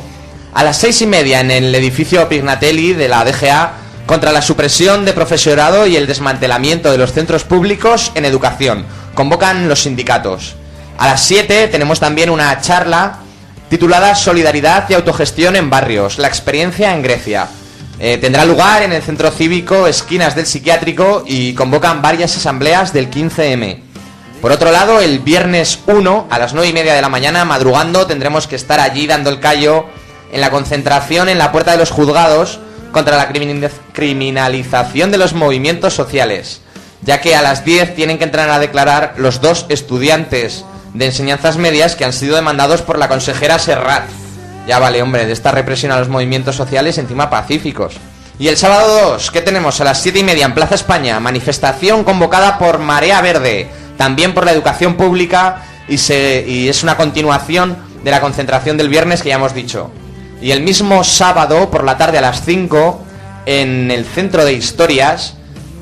a las 6:30 en el edificio Pignatelli de la DGA, contra la supresión de profesorado y el desmantelamiento de los centros públicos en educación. Convocan los sindicatos. A las 7 tenemos también una charla titulada Solidaridad y autogestión en barrios, la experiencia en Grecia. Tendrá lugar en el centro cívico Esquinas del Psiquiátrico y convocan varias asambleas del 15M. Por otro lado, el viernes 1 a las 9:30 de la mañana, madrugando, tendremos que estar allí dando el callo en la concentración en la Puerta de los Juzgados contra la criminalización de los movimientos sociales, ya que a las 10 tienen que entrar a declarar los 2 estudiantes de enseñanzas medias que han sido demandados por la consejera Serrat. Ya vale, hombre, de esta represión a los movimientos sociales, encima pacíficos. Y el sábado 2, ¿qué tenemos? A las 7:30 en Plaza España, manifestación convocada por Marea Verde, también por la educación pública, y es una continuación de la concentración del viernes que ya hemos dicho. Y el mismo sábado por la tarde a las 5 en el Centro de Historias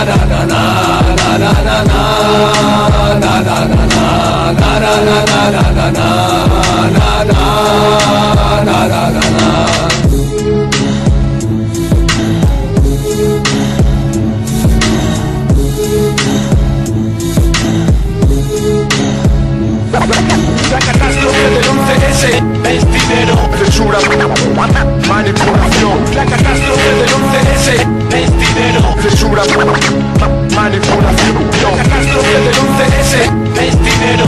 La catástrofe del 11S es dinero, censura, manipulación. La catástrofe del 11S es dinero, censura, manipulación. La catástrofe del 11S es dinero,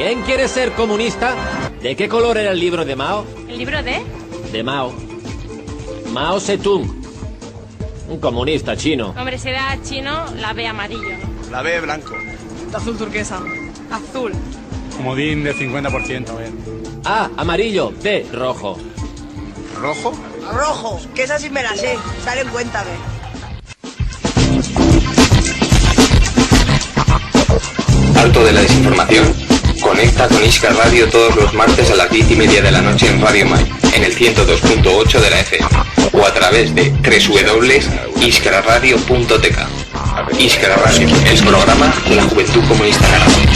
¿Quién quiere ser comunista? ¿De qué color era el libro de Mao? ¿El libro de? De Mao. Mao Zedong. Un comunista chino. Hombre, si era chino, la B amarillo, ¿no? La B blanco. La azul turquesa. Azul. Comodín de 50%, A, amarillo. B, rojo. ¿Rojo? Rojo, que esa sí me la sé. Sale en Cuéntame. Harto de la desinformación. Conecta con Iskra Radio todos los martes a las 10:30 de la noche en Radio Mai, en el 102.8 de la FM, o a través de www.iskraradio.tk. Iskra Radio, el programa de la Juventud Comunista Catalana.